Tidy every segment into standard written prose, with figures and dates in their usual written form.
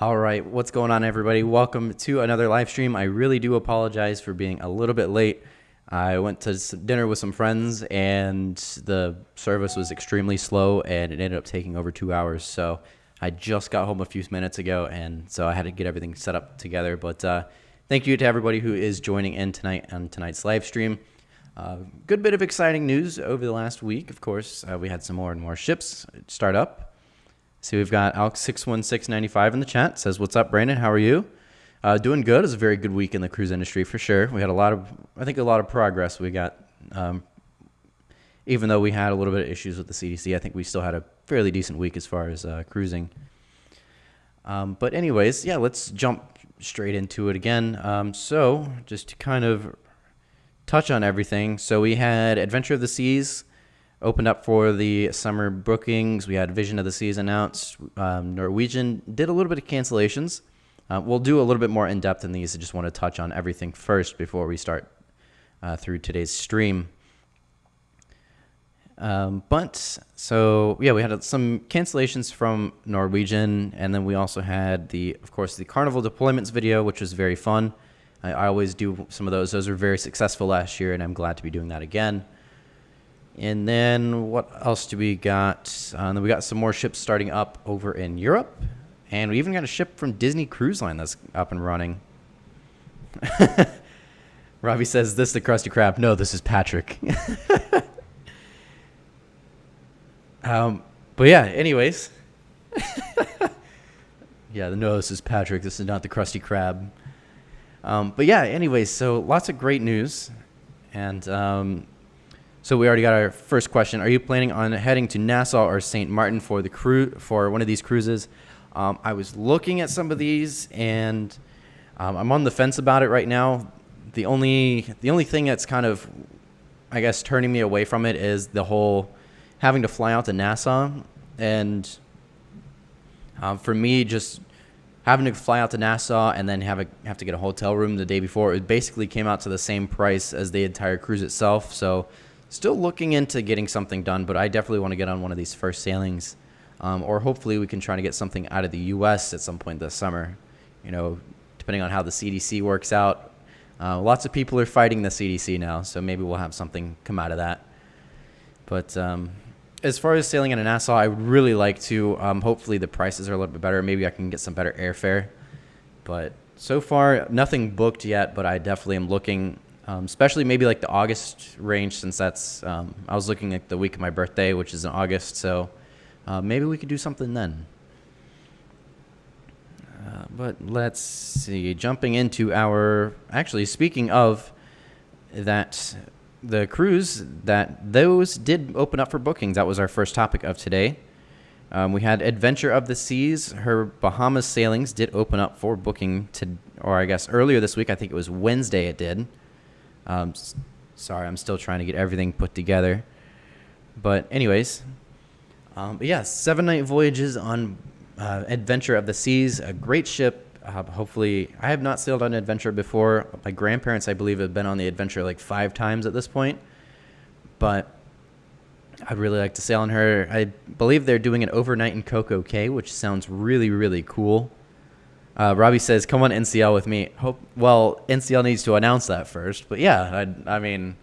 All right, what's going on, everybody? Welcome to another live stream. I really do apologize for being a little bit late. I went to dinner with some friends, and the service was extremely slow, and it ended up taking over 2 hours. So I just got home a few minutes ago, and so I had to get everything set up together. But thank you to everybody who is joining in tonight on tonight's live stream. Good bit of exciting news over the last week. Of course, we had some more and more ships start up. So we've got Alex61695 in the chat. Says, "What's up, Brandon? How are you?" Doing good. It was a very good week in the cruise industry for sure. We had a lot of progress. We got, even though we had a little bit of issues with the CDC, I think we still had a fairly decent week as far as cruising. But anyways, yeah, let's jump straight into it again. So just to kind of touch on everything. So we had Adventure of the Seas opened up for the summer bookings. We had Vision of the Seas announced. Norwegian did a little bit of cancellations. We'll do a little bit more in depth in these. I just want to touch on everything first before we start through today's stream. So yeah, we had some cancellations from Norwegian, and then we also had of course, the Carnival deployments video, which was very fun. I always do some of those. Those were very successful last year, and I'm glad to be doing that again. And then what else do we got? Then we got some more ships starting up over in Europe. And we even got a ship from Disney Cruise Line that's up and running. Robbie says, "This the Krusty Krab?" No, this is Patrick. But yeah, anyways. Yeah, no, this is Patrick. This is not the Krusty Krab. But yeah, anyways, so lots of great news. And so we already got our first question. Are you planning on heading to Nassau or St. Martin for for one of these cruises? I was looking at some of these, and I'm on the fence about it right now. The only thing that's kind of, I guess, turning me away from it is the whole having to fly out to Nassau. And for me, just having to fly out to Nassau and then have to get a hotel room the day before, it basically came out to the same price as the entire cruise itself. So still looking into getting something done, but I definitely want to get on one of these first sailings. Or hopefully we can try to get something out of the U.S. at some point this summer, depending on how the CDC works out. Lots of people are fighting the CDC now, so maybe we'll have something come out of that. But as far as sailing into Nassau, I would really like to. Hopefully the prices are a little bit better. Maybe I can get some better airfare. But so far, nothing booked yet, but I definitely am looking, especially maybe like the August range, since that's, I was looking at the week of my birthday, which is in August, so maybe we could do something then. But let's see, jumping into actually speaking of that, the cruise, those did open up for bookings. That was our first topic of today. We had Adventure of the Seas. Her Bahamas sailings did open up for booking or I guess earlier this week. I think it was Wednesday it did. Sorry, I'm still trying to get everything put together. But anyways, but yeah, 7-night voyages on Adventure of the Seas, a great ship. Hopefully, I have not sailed on Adventure before. My grandparents, I believe, have been on the Adventure like 5 times at this point. But I'd really like to sail on her. I believe they're doing an overnight in Coco Cay, which sounds really, really cool. Robbie says, "Come on NCL with me." Well, NCL needs to announce that first. But yeah, I mean,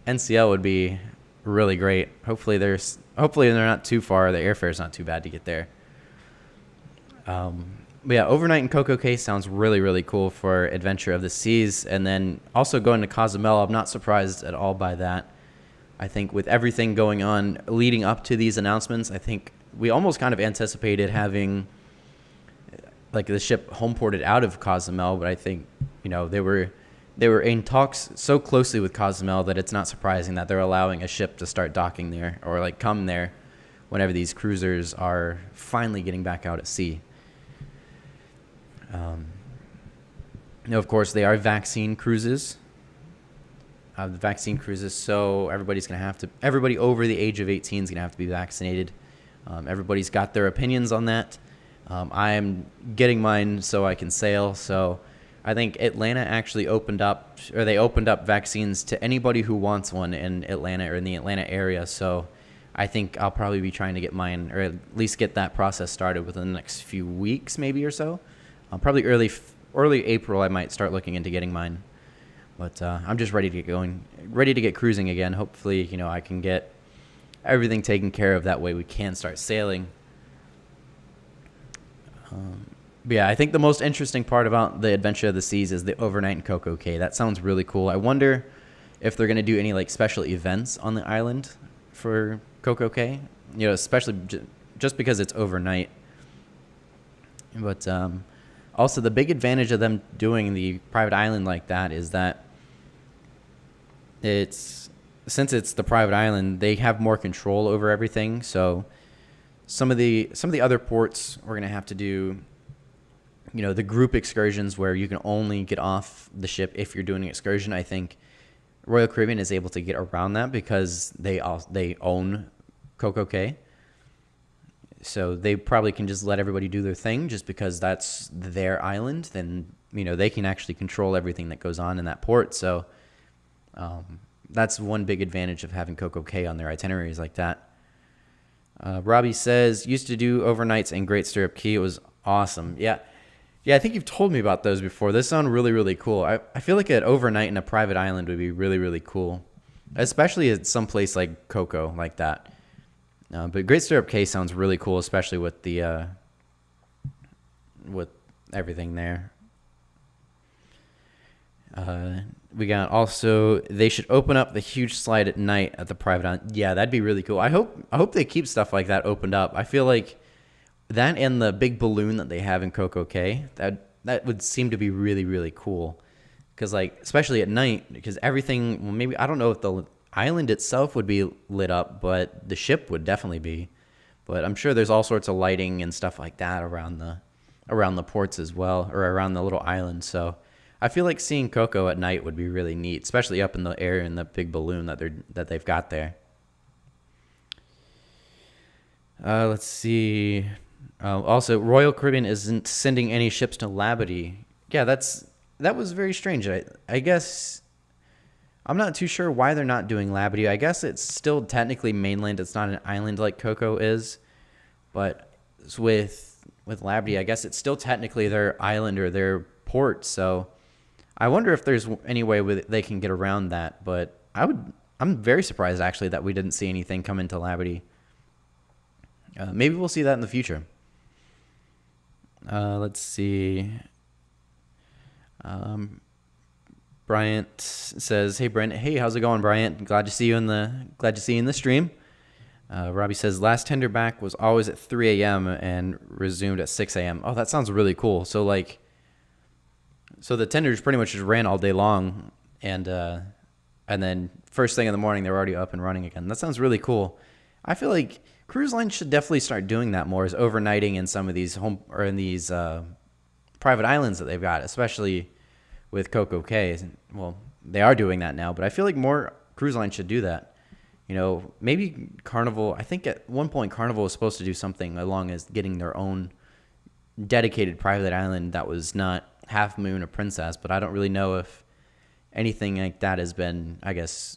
NCL would be really great. Hopefully they're not too far. The airfare is not too bad to get there. But yeah, overnight in Coco Cay sounds really, really cool for Adventure of the Seas. And then also going to Cozumel, I'm not surprised at all by that. I think with everything going on leading up to these announcements, I think we almost kind of anticipated having like the ship home ported out of Cozumel, but I think, they were in talks so closely with Cozumel that it's not surprising that they're allowing a ship to start docking there or like come there whenever these cruisers are finally getting back out at sea. Of course, they are vaccine cruises. The vaccine cruises, so everybody over the age of 18 is going to have to be vaccinated. Everybody's got their opinions on that. I am getting mine so I can sail. So I think Atlanta actually opened up vaccines to anybody who wants one in Atlanta or in the Atlanta area. So I think I'll probably be trying to get mine, or at least get that process started within the next few weeks, maybe or so. Probably early April, I might start looking into getting mine. But I'm just ready to get going, ready to get cruising again. Hopefully, I can get everything taken care of. That way we can start sailing. But yeah, I think the most interesting part about the Adventure of the Seas is the overnight in Coco Cay. That sounds really cool. I wonder if they're going to do any like special events on the island for Coco Cay, especially just because it's overnight. But also the big advantage of them doing the private island like that is that since it's the private island, they have more control over everything. So some of the other ports we're going to have to do, the group excursions where you can only get off the ship if you're doing an excursion. I think Royal Caribbean is able to get around that because they own Coco Cay. So they probably can just let everybody do their thing just because that's their island. Then, they can actually control everything that goes on in that port. So that's one big advantage of having Coco Cay on their itineraries like that. Robbie says, used to do overnights in Great Stirrup Cay. It was awesome. Yeah, I think you've told me about those before. Those sound really, really cool. I feel like an overnight in a private island would be really, really cool, especially at some place like Coco like that. But Great Stirrup Cay sounds really cool, especially with the with everything there. We got also, they should open up the huge slide at night at the private island. Yeah, that'd be really cool. I hope they keep stuff like that opened up. I feel like that and the big balloon that they have in Coco Cay, that would seem to be really, really cool. Because especially at night, because everything, well, maybe, I don't know if the island itself would be lit up, but the ship would definitely be. But I'm sure there's all sorts of lighting and stuff like that around the ports as well, or around the little island. So I feel like seeing Coco at night would be really neat, especially up in the air in the big balloon that they've got there. Let's see. Also, Royal Caribbean isn't sending any ships to Labadee. Yeah, that was very strange. I guess I'm not too sure why they're not doing Labadee. I guess it's still technically mainland. It's not an island like Coco is, but with Labadee, I guess it's still technically their island or their port. So I wonder if there's any way they can get around that. But I'm very surprised actually that we didn't see anything come into Labadee. Maybe we'll see that in the future. Let's see. Bryant says, "Hey Brent, hey, how's it going, Bryant? Glad to see you in the stream." Robbie says, "Last tender back was always at 3 a.m. and resumed at 6 a.m." Oh, that sounds really cool. So the tenders pretty much just ran all day long, and then first thing in the morning they're already up and running again. That sounds really cool. I feel like cruise lines should definitely start doing that more, is overnighting in some of these private islands that they've got, especially with Coco Cay. Well, they are doing that now, but I feel like more cruise lines should do that. Maybe Carnival, I think at one point Carnival was supposed to do something along as getting their own dedicated private island that was not Half Moon or Princess, but I don't really know if anything like that has been, I guess,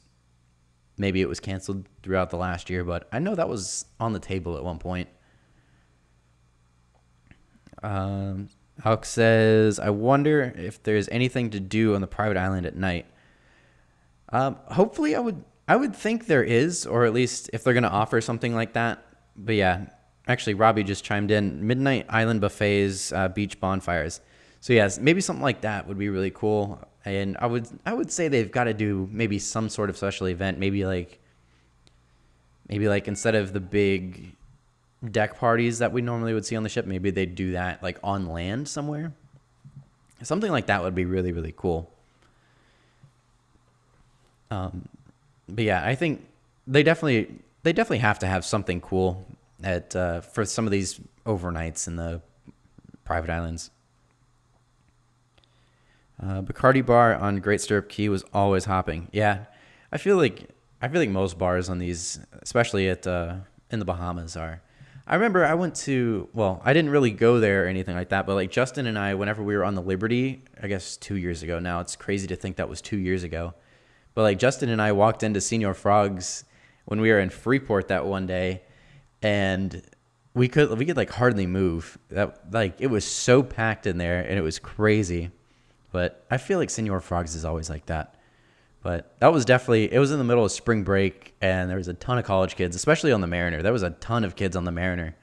maybe it was canceled throughout the last year, but I know that was on the table at one point. Alex says, "I wonder if there's anything to do on the private island at night." Hopefully, I would think there is, or at least if they're going to offer something like that. But yeah, actually, Robbie just chimed in: midnight island buffets, beach bonfires. So yes, maybe something like that would be really cool. And I would say they've got to do maybe some sort of special event. Maybe like instead of the big deck parties that we normally would see on the ship, maybe they'd do that like on land somewhere. Something like that would be really, really cool. But yeah, I think they definitely have to have something cool for some of these overnights in the private islands. Bacardi Bar on Great Stirrup Cay was always hopping. Yeah, I feel like most bars on these, especially in the Bahamas, are. I remember I didn't really go there or anything like that, but like Justin and I, whenever we were on the Liberty, I guess 2 years ago now, it's crazy to think that was 2 years ago. But like Justin and I walked into Señor Frog's when we were in Freeport that one day, and we could like hardly move. That like it was so packed in there, and it was crazy. But I feel like Senor Frogs is always like that. But that was definitely, it was in the middle of spring break, and there was a ton of college kids, especially on the Mariner. There was a ton of kids on the Mariner.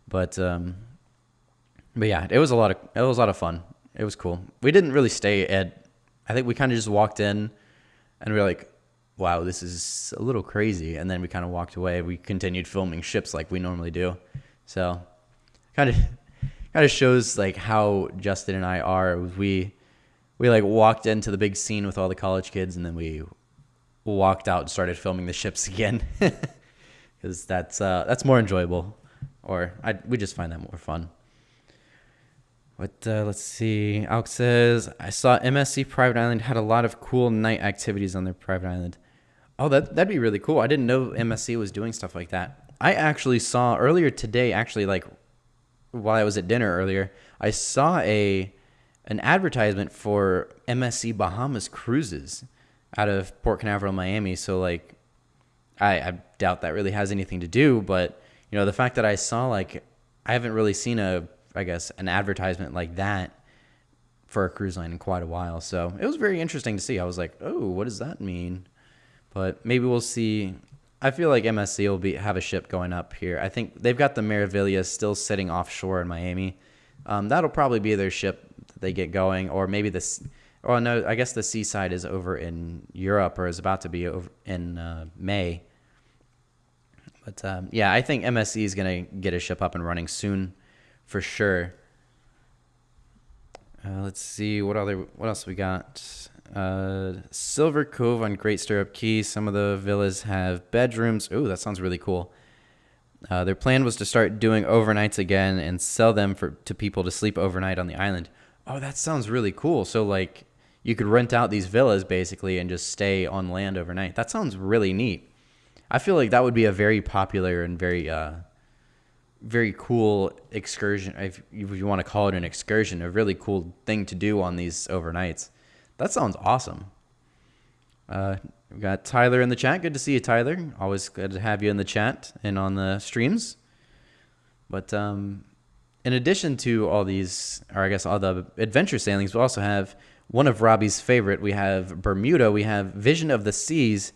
But yeah, it was a lot of fun. It was cool. We didn't really stay at, I think we kind of just walked in, and we were like, wow, this is a little crazy. And then we kind of walked away. We continued filming ships like we normally do. So kind of shows like how Justin and I are. We like walked into the big scene with all the college kids, and then we walked out and started filming the ships again, because that's more enjoyable, or we just find that more fun. But let's see. Alex says, I saw MSC Private Island had a lot of cool night activities on their private island. Oh, that'd be really cool. I didn't know MSC was doing stuff like that. I actually saw earlier today, actually, like while I was at dinner earlier, I saw an advertisement for MSC Bahamas cruises out of Port Canaveral, Miami. So like, I doubt that really has anything to do, but you know, the fact that I saw, like, I haven't really seen an advertisement like that for a cruise line in quite a while. So it was very interesting to see. I was like, oh, what does that mean? But maybe we'll see. I feel like MSC will have a ship going up here. I think they've got the Meraviglia still sitting offshore in Miami. That'll probably be their ship that they get going, or maybe this. Oh no, I guess the Seaside is over in Europe, or is about to be over in May. But yeah, I think MSC is gonna get a ship up and running soon, for sure. Let's see what else we got. Silver Cove on Great Stirrup Key. Some of the villas have bedrooms. Ooh, that sounds really cool. Their plan was to start doing overnights again and sell them to people to sleep overnight on the island. Oh, that sounds really cool. So like you could rent out these villas basically and just stay on land overnight. That sounds really neat. I feel like that would be a very popular and very very cool excursion, if you want to call it an excursion, a really cool thing to do on these overnights. That sounds awesome. We've got Tyler in the chat. Good to see you, Tyler. Always good to have you in the chat and on the streams. But in addition to all these, or I guess all the adventure sailings, we also have one of Robbie's favorite. We have Bermuda. We have Vision of the Seas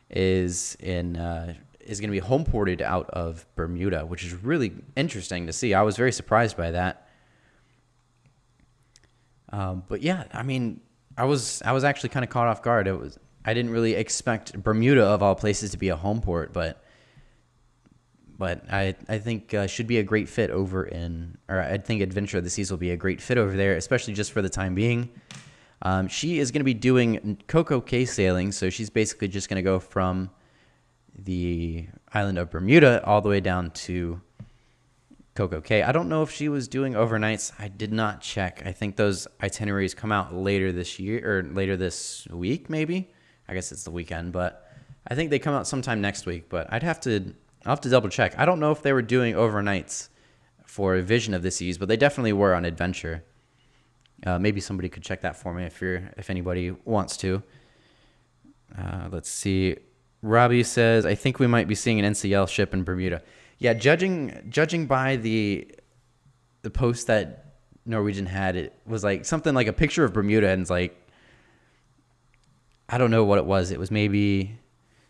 is going to be home ported out of Bermuda, which is really interesting to see. I was very surprised by that. But yeah, I mean, I was actually kind of caught off guard. I didn't really expect Bermuda of all places to be a home port, but I think should be a great fit over I think Adventure of the Seas will be a great fit over there, especially just for the time being. She is going to be doing Coco Cay sailing, so she's basically just going to go from the island of Bermuda all the way down to Coco Cay. I don't know if she was doing overnights. I did not check. I think those itineraries come out later this year, or later this week, maybe. I guess it's the weekend, but I think they come out sometime next week. But I'll have to double check. I don't know if they were doing overnights for Vision of the Seas, but they definitely were on Adventure. Maybe somebody could check that for me if anybody wants to. Let's see. Robbie says, I think we might be seeing an NCL ship in Bermuda. Yeah, judging by the post that Norwegian had, it was like something like a picture of Bermuda, and it's like, I don't know what it was. It was maybe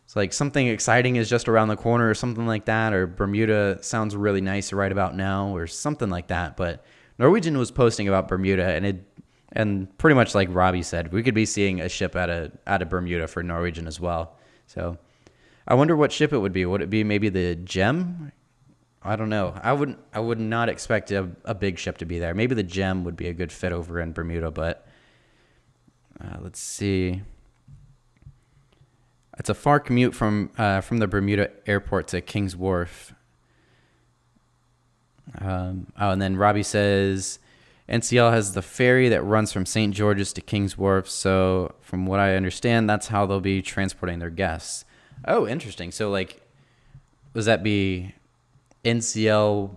it's like something exciting is just around the corner or something like that, or Bermuda sounds really nice right about now or something like that. But Norwegian was posting about Bermuda, and pretty much like Robbie said, we could be seeing a ship out of Bermuda for Norwegian as well. So I wonder what ship it would be. Would it be maybe the Gem? I don't know. I would not expect a big ship to be there. Maybe the Gem would be a good fit over in Bermuda, but let's see. It's a far commute from the Bermuda airport to King's Wharf. And then Robbie says NCL has the ferry that runs from St. George's to King's Wharf. So from what I understand, that's how they'll be transporting their guests. Oh, interesting. So like, does that be NCL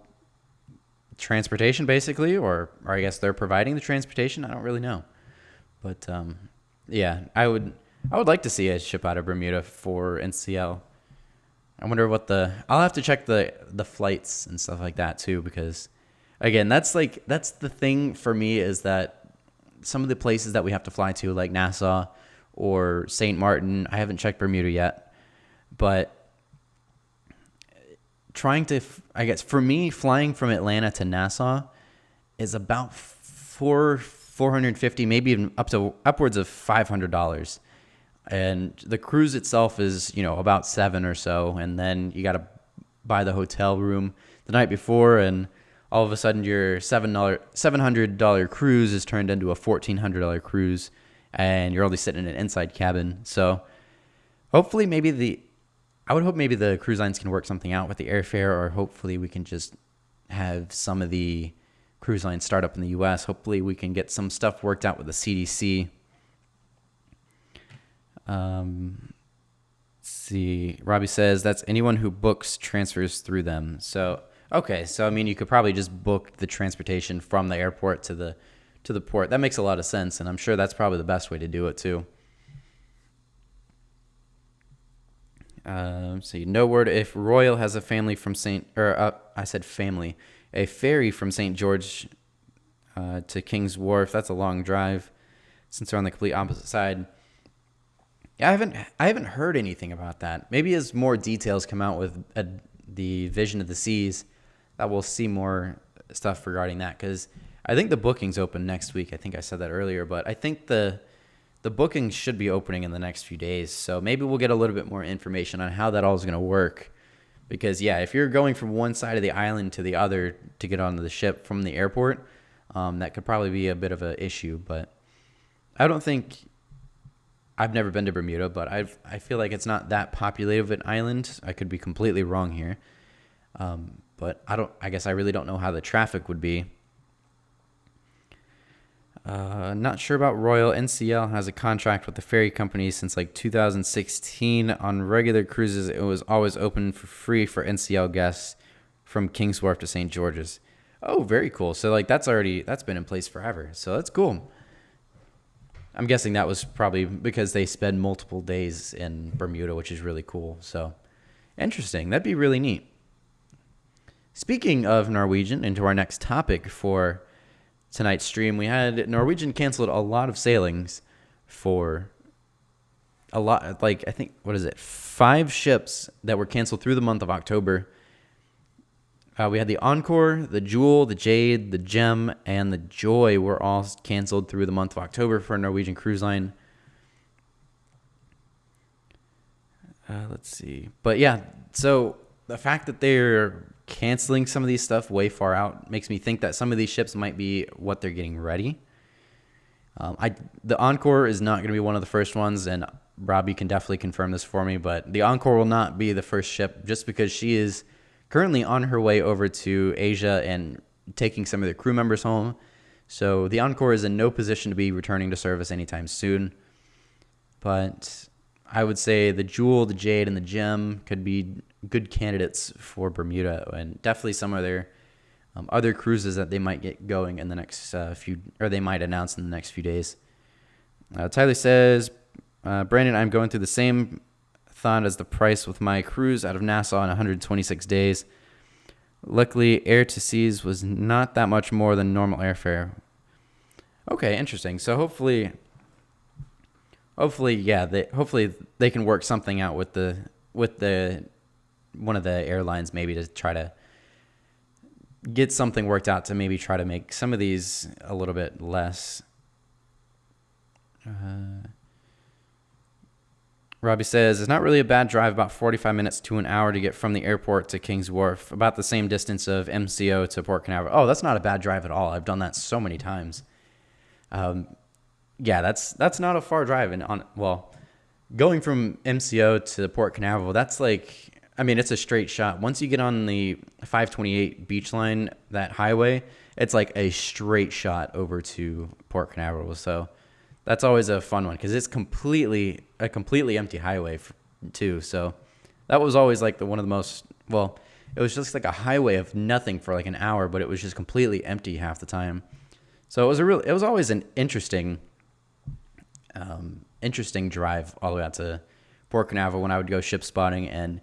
transportation basically, or I guess they're providing the transportation? I don't really know, but yeah, I would like to see a ship out of Bermuda for NCL. I wonder what I'll have to check the flights and stuff like that too, because again, that's the thing for me is that some of the places that we have to fly to, like Nassau or St. Martin, I haven't checked Bermuda yet, but I guess for me, flying from Atlanta to Nassau is about 450, maybe even upwards of $500. And the cruise itself is, about $7 or so. And then you got to buy the hotel room the night before. And all of a sudden your $700 cruise is turned into a $1,400 cruise. And you're only sitting in an inside cabin. So hopefully I would hope maybe the cruise lines can work something out with the airfare, or hopefully we can just have some of the cruise lines start up in the U.S. Hopefully we can get some stuff worked out with the CDC. Let's see. Robbie says that's anyone who books transfers through them. So, okay. So, I mean, you could probably just book the transportation from the airport to the port. That makes a lot of sense. And I'm sure that's probably the best way to do it too. So no word if Royal has a family from a ferry from St. George to King's Wharf. That's a long drive since they're on the complete opposite side. Yeah, I haven't heard anything about that. Maybe as more details come out with the Vision of the Seas, that we'll see more stuff regarding that, because I think the booking's open next week. I think I said that earlier, but I think the bookings should be opening in the next few days. So maybe we'll get a little bit more information on how that all is going to work. Because, yeah, if you're going from one side of the island to the other to get onto the ship from the airport, that could probably be a bit of an issue. But I don't think... I've never been to Bermuda, but I feel like it's not that populated of an island. I could be completely wrong here. But I guess I really don't know how the traffic would be. Not sure about Royal. NCL has a contract with the ferry company since like 2016. On regular cruises, it was always open for free for NCL guests from King's Wharf to St. George's. Oh, very cool. So like that's been in place forever. So that's cool. I'm guessing that was probably because they spend multiple days in Bermuda, which is really cool. So interesting. That'd be really neat. Speaking of Norwegian, into our next topic for tonight's stream, we had Norwegian canceled a lot of sailings for a lot, like I think, 5 ships that were canceled through the month of October. We had the Encore, the Jewel, the Jade, the Gem, and the Joy were all canceled through the month of October for Norwegian Cruise Line. Let's see. But yeah, so the fact that they're canceling some of these stuff way far out makes me think that some of these ships might be what they're getting ready. The Encore is not going to be one of the first ones, and Robbie can definitely confirm this for me, but the Encore will not be the first ship just because she is currently on her way over to Asia and taking some of their crew members home. So the Encore is in no position to be returning to service anytime soon. But I would say the Jewel, the Jade, and the Gem could be good candidates for Bermuda, and definitely some of their other cruises that they might get going in the next they might announce in the next few days. Tyler says, Brandon, I'm going through the same thought as the price with my cruise out of Nassau in 126 days. Luckily, air to seas was not that much more than normal airfare. Okay, interesting. So hopefully they can work something out with the one of the airlines, maybe to try to get something worked out to maybe try to make some of these a little bit less. Robbie says, it's not really a bad drive, about 45 minutes to an hour to get from the airport to King's Wharf, about the same distance of MCO to Port Canaveral. Oh, that's not a bad drive at all. I've done that so many times. Yeah, that's not a far drive. And going from MCO to Port Canaveral, that's like, I mean, it's a straight shot. Once you get on the 528 beach line, that highway, it's like a straight shot over to Port Canaveral. So that's always a fun one because it's a completely empty highway too. So that was always like one of the most, it was just like a highway of nothing for like an hour, but it was just completely empty half the time. So it was always an interesting drive all the way out to Port Canaveral when I would go ship spotting. And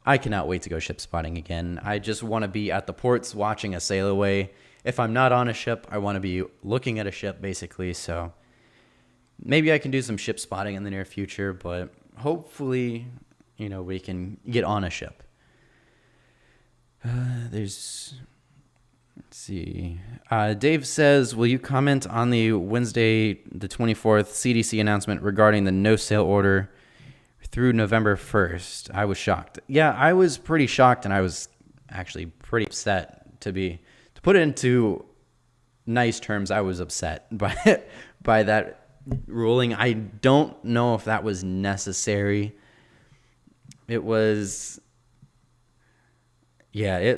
I cannot wait to go ship spotting again. I just want to be at the ports watching a sail away. If I'm not on a ship, I want to be looking at a ship, basically. So maybe I can do some ship spotting in the near future, but hopefully, we can get on a ship. Let's see. Dave says, will you comment on the Wednesday, the 24th CDC announcement regarding the no sale order through November 1st? I was shocked. Yeah, I was pretty shocked, and I was actually pretty upset to put it into nice terms. I was upset by that ruling. I don't know if that was necessary. It was, yeah,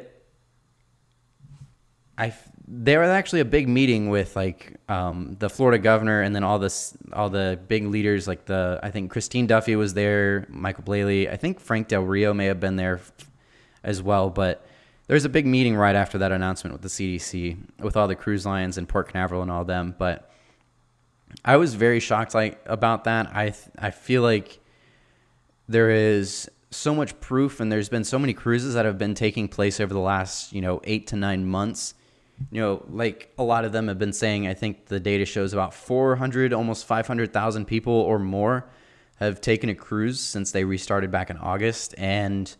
there was actually a big meeting with the Florida governor, and then all the big leaders, I think Christine Duffy was there, Michael Blaley, I think Frank Del Rio may have been there as well, but there's a big meeting right after that announcement with the CDC, with all the cruise lines and Port Canaveral and all them. But I was very shocked about that. I feel like there is so much proof, and there's been so many cruises that have been taking place over the last 8 to 9 months. A lot of them have been saying, I think the data shows about 400, almost 500,000 people or more have taken a cruise since they restarted back in August. And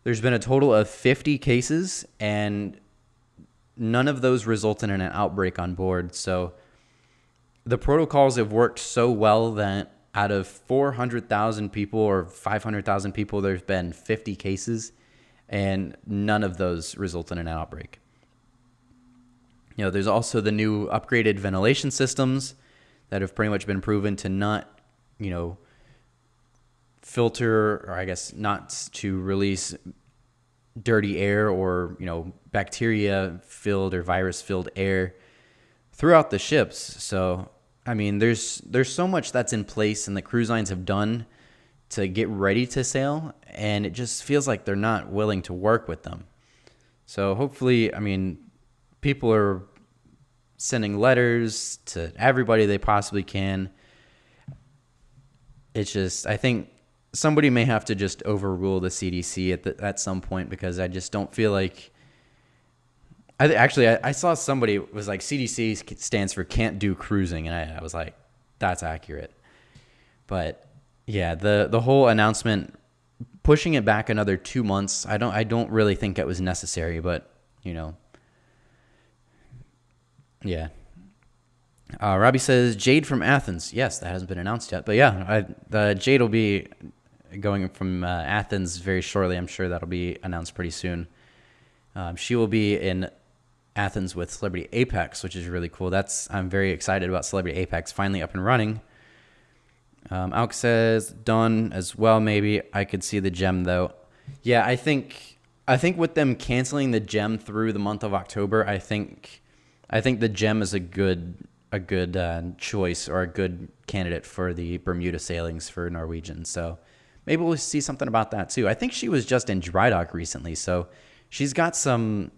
there's been a total of 50 cases, and none of those resulted in an outbreak on board. So the protocols have worked so well that out of 400,000 people or 500,000 people, there's been 50 cases, and none of those resulted in an outbreak. There's also the new upgraded ventilation systems that have pretty much been proven to not, filter, or I guess not to release dirty air or, bacteria-filled or virus-filled air throughout the ships. So, I mean, there's so much that's in place and the cruise lines have done to get ready to sail, and it just feels like they're not willing to work with them. So hopefully, people are sending letters to everybody they possibly can. It's just, I think somebody may have to just overrule the CDC at some point, because I just don't feel like... I saw somebody was like, CDC stands for can't do cruising, and I was like, that's accurate. But yeah, the whole announcement, pushing it back another 2 months, I don't really think it was necessary, but yeah. Robbie says, Jade from Athens. Yes, that hasn't been announced yet, but yeah, Jade will be going from Athens very shortly. I'm sure that'll be announced pretty soon. She will be in Athens with Celebrity Apex, which is really cool. I'm very excited about Celebrity Apex finally up and running. Alex says Dawn as well. Maybe I could see the gem though. Yeah, I think with them canceling the gem through the month of October, I think the gem is a good choice, or a good candidate for the Bermuda sailings for Norwegian. So maybe we'll see something about that too. I think she was just in dry dock recently, so she's got some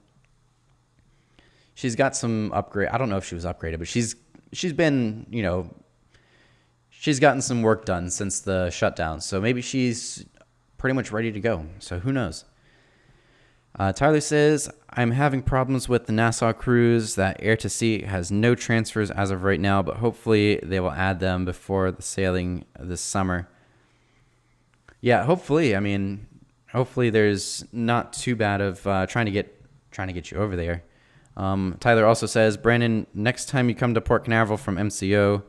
upgrade. I don't know if she was upgraded, but she's been, she's gotten some work done since the shutdown. So maybe she's pretty much ready to go. So who knows? Tyler says, I'm having problems with the Nassau cruise. That Air to Sea has no transfers as of right now, but hopefully they will add them before the sailing this summer. Yeah, hopefully. Hopefully there's not too bad of trying to get you over there. Tyler also says, Brandon, next time you come to Port Canaveral from MCO,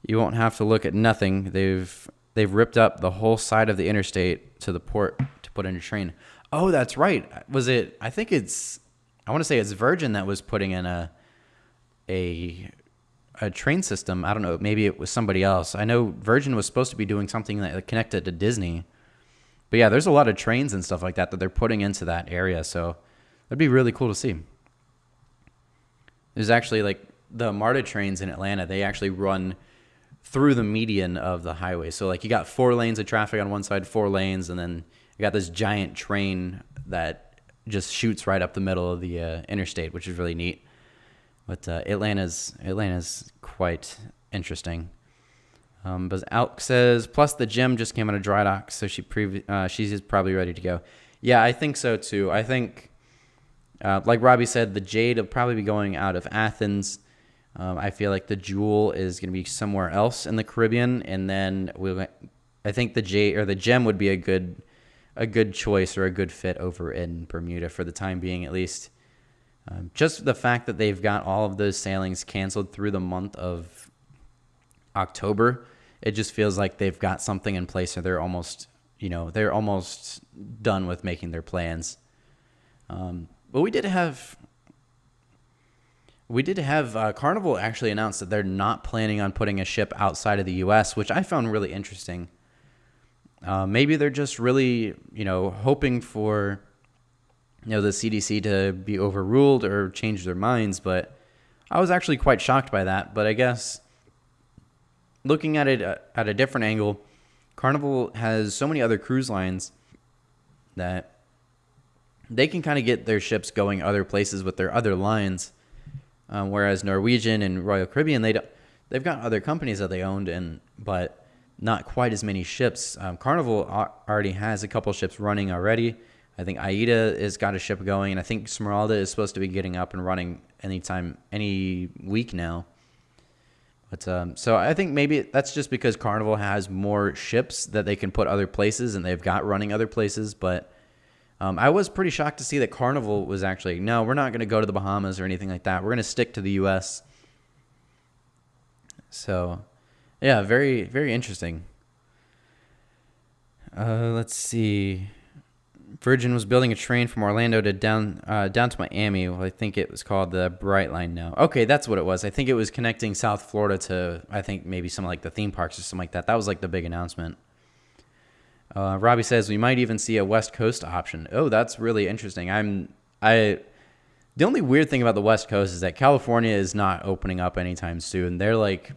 you won't have to look at nothing. They've ripped up the whole side of the interstate to the port to put in a train. Oh, that's right. I want to say it's Virgin that was putting in a train system. I don't know. Maybe it was somebody else. I know Virgin was supposed to be doing something that connected to Disney. But yeah, there's a lot of trains and stuff like that they're putting into that area. So that'd be really cool to see. There's actually the MARTA trains in Atlanta. They actually run through the median of the highway. So you got 4 lanes of traffic on one side, 4 lanes, and then you got this giant train that just shoots right up the middle of the interstate, which is really neat. But Atlanta's quite interesting. But Alex says, plus the gem just came out of dry dock, so she's probably ready to go. Yeah, I think so too. I think, like Robbie said, the Jade will probably be going out of Athens. I feel like the Jewel is going to be somewhere else in the Caribbean, and then I think the Jade or the Gem would be a good choice or a good fit over in Bermuda for the time being, at least. Just the fact that they've got all of those sailings canceled through the month of October, it just feels like they've got something in place, or they're almost done with making their plans. But we did have Carnival actually announced that they're not planning on putting a ship outside of the U.S., which I found really interesting. Maybe they're just really, hoping for, the CDC to be overruled or change their minds. But I was actually quite shocked by that. But I guess looking at it at a different angle, Carnival has so many other cruise lines that they can kind of get their ships going other places with their other lines. Whereas Norwegian and Royal Caribbean, they've got other companies that they owned, but not quite as many ships. Carnival already has a couple ships running already. I think AIDA has got a ship going, and I think Smeralda is supposed to be getting up and running any week now. But so I think maybe that's just because Carnival has more ships that they can put other places, and they've got running other places. But I was pretty shocked to see that Carnival was actually, no, we're not going to go to the Bahamas or anything like that. We're going to stick to the U.S. So, yeah, very, very interesting. Let's see. Virgin was building a train from Orlando to down to Miami. Well, I think it was called the Brightline now. Okay, that's what it was. I think it was connecting South Florida to, I think, maybe some like the theme parks or something like that. That was like the big announcement. Robbie says we might even see a West Coast option. Oh, that's really interesting. The only weird thing about the West Coast is that California is not opening up anytime soon. They're like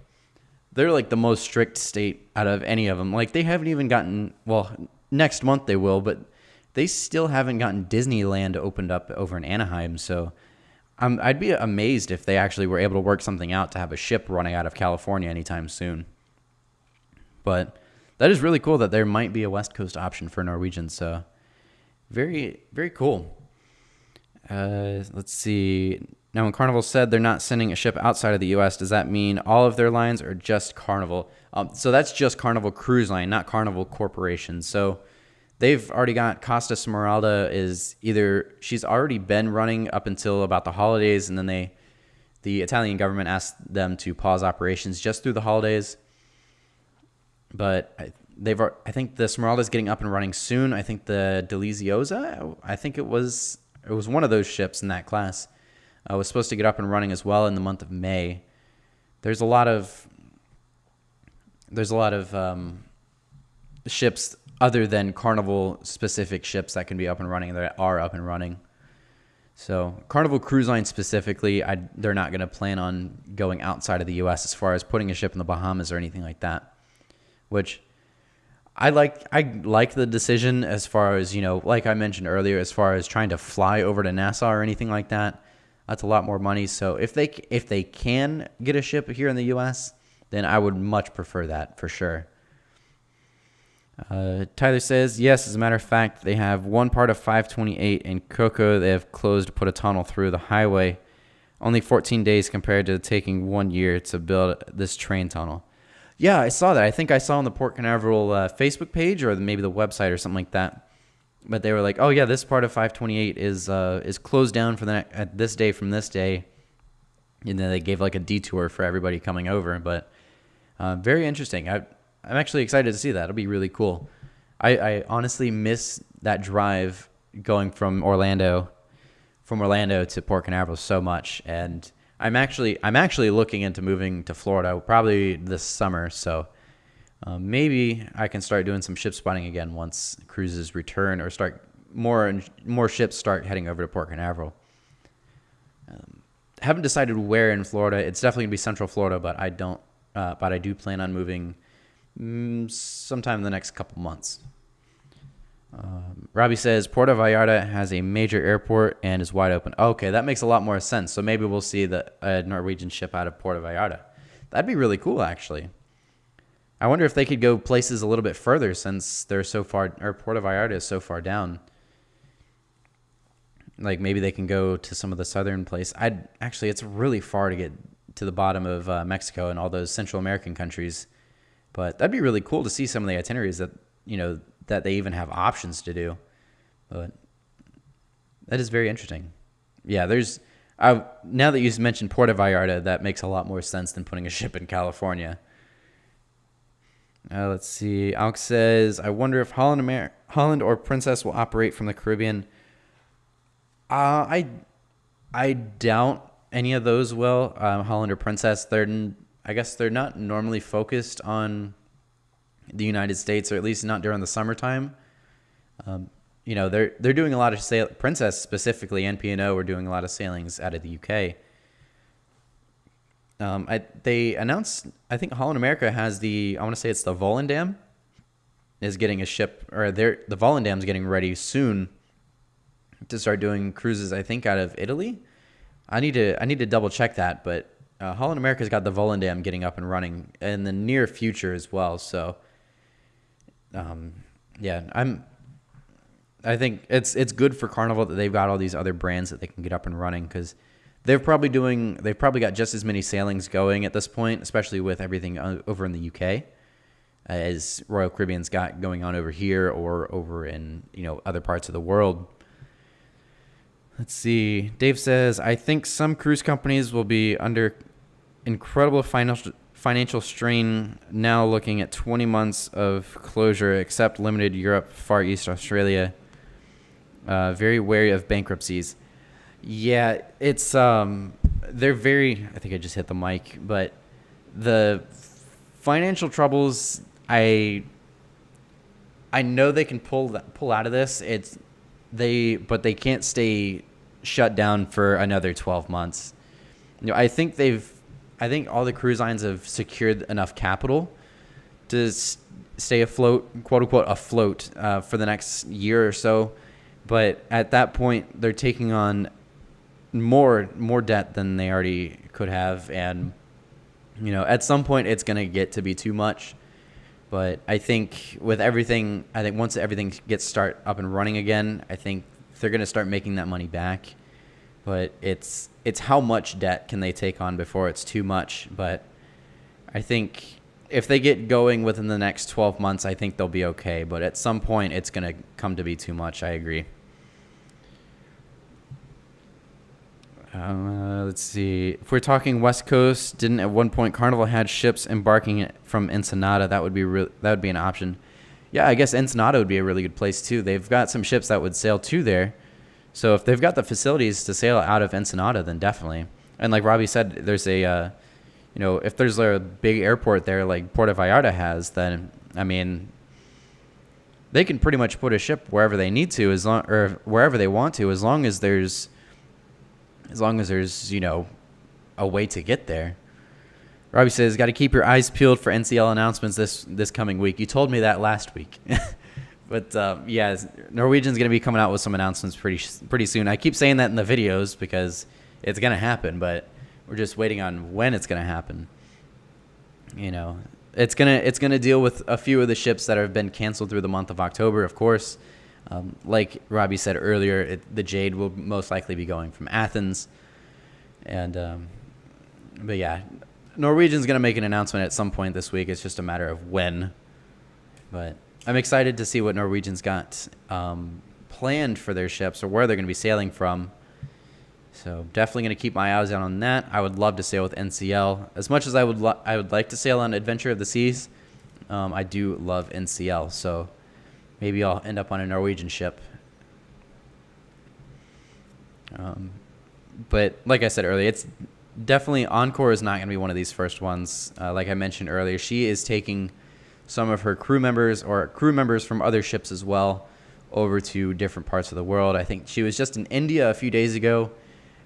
the most strict state out of any of them. Like they haven't even gotten, well, next month they will, but they still haven't gotten Disneyland opened up over in Anaheim. So I'd be amazed if they actually were able to work something out to have a ship running out of California anytime soon. But that is really cool that there might be a West Coast option for Norwegian. So very, very cool. Let's see. Now, when Carnival said they're not sending a ship outside of the U.S., does that mean all of their lines or just Carnival? So that's just Carnival Cruise Line, not Carnival Corporation. So they've already got Costa Smeralda she's already been running up until about the holidays, and then the Italian government asked them to pause operations just through the holidays. But I think the Smeralda is getting up and running soon. I think the Deliziosa, I think it was one of those ships in that class, was supposed to get up and running as well in the month of May. There's a lot of ships other than Carnival specific ships that can be up and running, that are up and running. So Carnival Cruise Line specifically, they're not going to plan on going outside of the U.S. as far as putting a ship in the Bahamas or anything like that. Which I like the decision as far as, like I mentioned earlier, as far as trying to fly over to Nassau or anything like that. That's a lot more money. So if they can get a ship here in the U.S., then I would much prefer that for sure. Tyler says, yes, as a matter of fact, they have one part of 528 in Coco. They have closed to put a tunnel through the highway. Only 14 days compared to taking 1 year to build this train tunnel. Yeah, I saw that. I think I saw on the Port Canaveral Facebook page or maybe the website or something like that. But they were like, "Oh yeah, this part of 528 is closed down for at this day from this day," and then they gave like a detour for everybody coming over. But very interesting. I'm actually excited to see that. It'll be really cool. I honestly miss that drive going from Orlando to Port Canaveral so much, and I'm actually looking into moving to Florida probably this summer, so maybe I can start doing some ship spotting again once cruises return, or start more ships start heading over to Port Canaveral. Haven't decided where in Florida. It's definitely gonna be Central Florida, but I do plan on moving sometime in the next couple months. Robbie says Puerto Vallarta has a major airport and is wide open. Okay, that makes a lot more sense. So maybe we'll see a Norwegian ship out of Puerto Vallarta. That'd be really cool, actually. I wonder if they could go places a little bit further since they're so far, or Puerto Vallarta is so far down. Like maybe they can go to some of the southern place. It's really far to get to the bottom of Mexico and all those Central American countries. But that'd be really cool to see some of the itineraries that, that they even have options to do. But that is very interesting. Yeah, now that you mentioned Puerto Vallarta, that makes a lot more sense than putting a ship in California. Let's see. Alex says, I wonder if Holland or Princess will operate from the Caribbean. I doubt any of those will. Holland or Princess, I guess they're not normally focused on the United States, or at least not during the summertime. They're doing a lot of Princess specifically, and P&O are doing a lot of sailings out of the UK. They announced, I think Holland America has I want to say it's the Volendam, is getting a ship, or the Volendam's getting ready soon to start doing cruises, I think, out of Italy. I need to double check that, but Holland America's got the Volendam getting up and running in the near future as well. So, I think it's good for Carnival that they've got all these other brands that they can get up and running, because they've probably got just as many sailings going at this point, especially with everything over in the UK, as Royal Caribbean's got going on over here or over in other parts of the world. Let's see. Dave says, I think some cruise companies will be under incredible financial strain now, looking at 20 months of closure, except limited Europe, Far East, Australia. Very wary of bankruptcies. Yeah, it's they're very. I think I just hit the mic, but the financial troubles. I know they can pull out of this. But they can't stay shut down for another 12 months. I think all the cruise lines have secured enough capital to stay afloat, quote unquote, afloat for the next year or so. But at that point, they're taking on more debt than they already could have, and at some point it's going to get to be too much. But I think once everything gets up and running again, I think they're going to start making that money back. But it's how much debt can they take on before it's too much. But I think if they get going within the next 12 months, I think they'll be okay. But at some point, it's going to come to be too much. I agree. Let's see. If we're talking West Coast, didn't at one point Carnival had ships embarking from Ensenada? That would be an option. Yeah, I guess Ensenada would be a really good place too. They've got some ships that would sail to there. So if they've got the facilities to sail out of Ensenada, then definitely. And like Robbie said, there's if there's a big airport there like Puerto Vallarta has, then I mean, they can pretty much put a ship wherever they need to, or wherever they want to, as long as there's a way to get there. Robbie says, got to keep your eyes peeled for NCL announcements this coming week. You told me that last week. But Norwegian's going to be coming out with some announcements pretty soon. I keep saying that in the videos because it's going to happen, but we're just waiting on when it's going to happen. It's going to deal with a few of the ships that have been canceled through the month of October, of course. Like Robbie said earlier, the Jade will most likely be going from Athens. And but yeah, Norwegian's going to make an announcement at some point this week. It's just a matter of when. But I'm excited to see what Norwegian's got planned for their ships, or where they're going to be sailing from. So definitely going to keep my eyes out on that. I would love to sail with NCL. As much as I would like to sail on Adventure of the Seas, I do love NCL. So maybe I'll end up on a Norwegian ship. But like I said earlier, it's definitely Encore is not going to be one of these first ones. Like I mentioned earlier, she is taking some of her crew members or crew members from other ships as well over to different parts of the world. I think she was just in India a few days ago.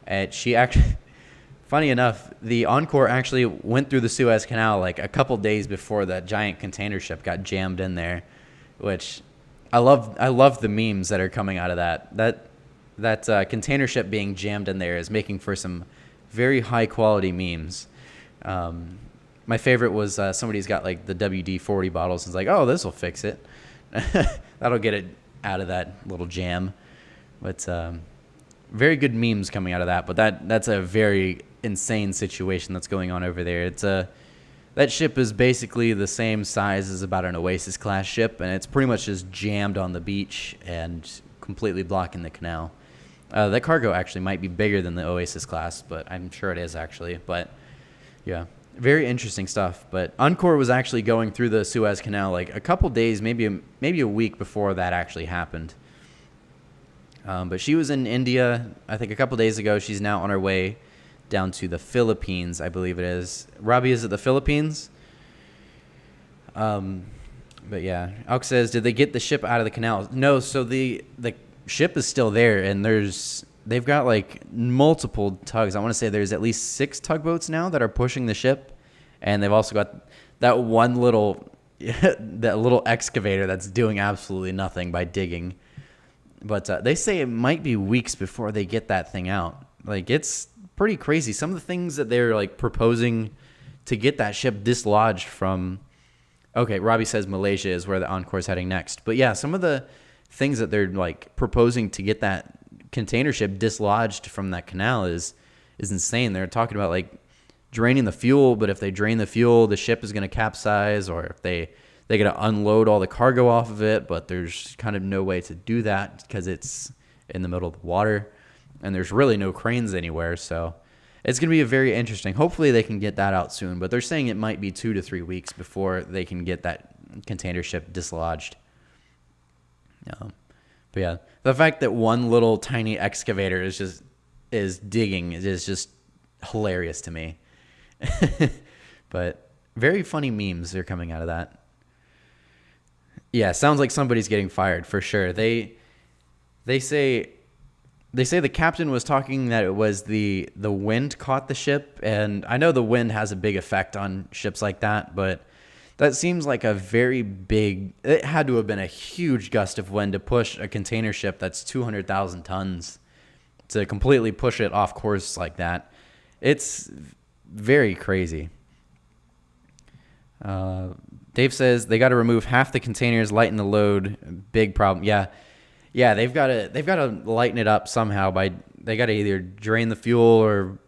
And she actually, funny enough, the Encore actually went through the Suez Canal like a couple days before that giant container ship got jammed in there, which I love the memes that are coming out of that. That container ship being jammed in there is making for some very high quality memes. My favorite was somebody's got like the WD-40 bottles and is like, oh, this will fix it. That'll get it out of that little jam. But very good memes coming out of that. But that's a very insane situation that's going on over there. That ship is basically the same size as about an Oasis class ship, and it's pretty much just jammed on the beach and completely blocking the canal. That cargo actually might be bigger than the Oasis class, but I'm sure it is actually. But yeah, very interesting stuff. But Encore was actually going through the Suez Canal like a couple days, maybe a week before that actually happened. But she was in India, I think, a couple days ago. She's now on her way down to the Philippines, I believe it is. Robbie, is it the Philippines? But yeah, Alk says, did they get the ship out of the canal? No, so the ship is still there, and they've got like multiple tugs. I want to say there's at least 6 tugboats now that are pushing the ship, and they've also got that one little that little excavator that's doing absolutely nothing by digging. But they say it might be weeks before they get that thing out. Like, it's pretty crazy. Some of the things that they're like proposing to get that ship dislodged from. Okay, Robbie says Malaysia is where the Encore is heading next. But yeah, some of the things that they're like proposing to get that container ship dislodged from that canal is insane. They're talking about like draining the fuel, but if they drain the fuel, the ship is going to capsize, or if they got to unload all the cargo off of it, but there's kind of no way to do that because it's in the middle of the water and there's really no cranes anywhere. So it's going to be a very interesting. Hopefully they can get that out soon, but they're saying it might be 2 to 3 weeks before they can get that container ship dislodged. But yeah, the fact that one little tiny excavator is digging is just hilarious to me. But very funny memes are coming out of that. Yeah, sounds like somebody's getting fired for sure. They say the captain was talking that it was the wind caught the ship, and I know the wind has a big effect on ships like that, but that seems like a very big. It had to have been a huge gust of wind to push a container ship that's 200,000 tons to completely push it off course like that. It's very crazy. Dave says they got to remove half the containers, lighten the load. Big problem. Yeah, they've got to lighten it up somehow they got to either drain the fuel or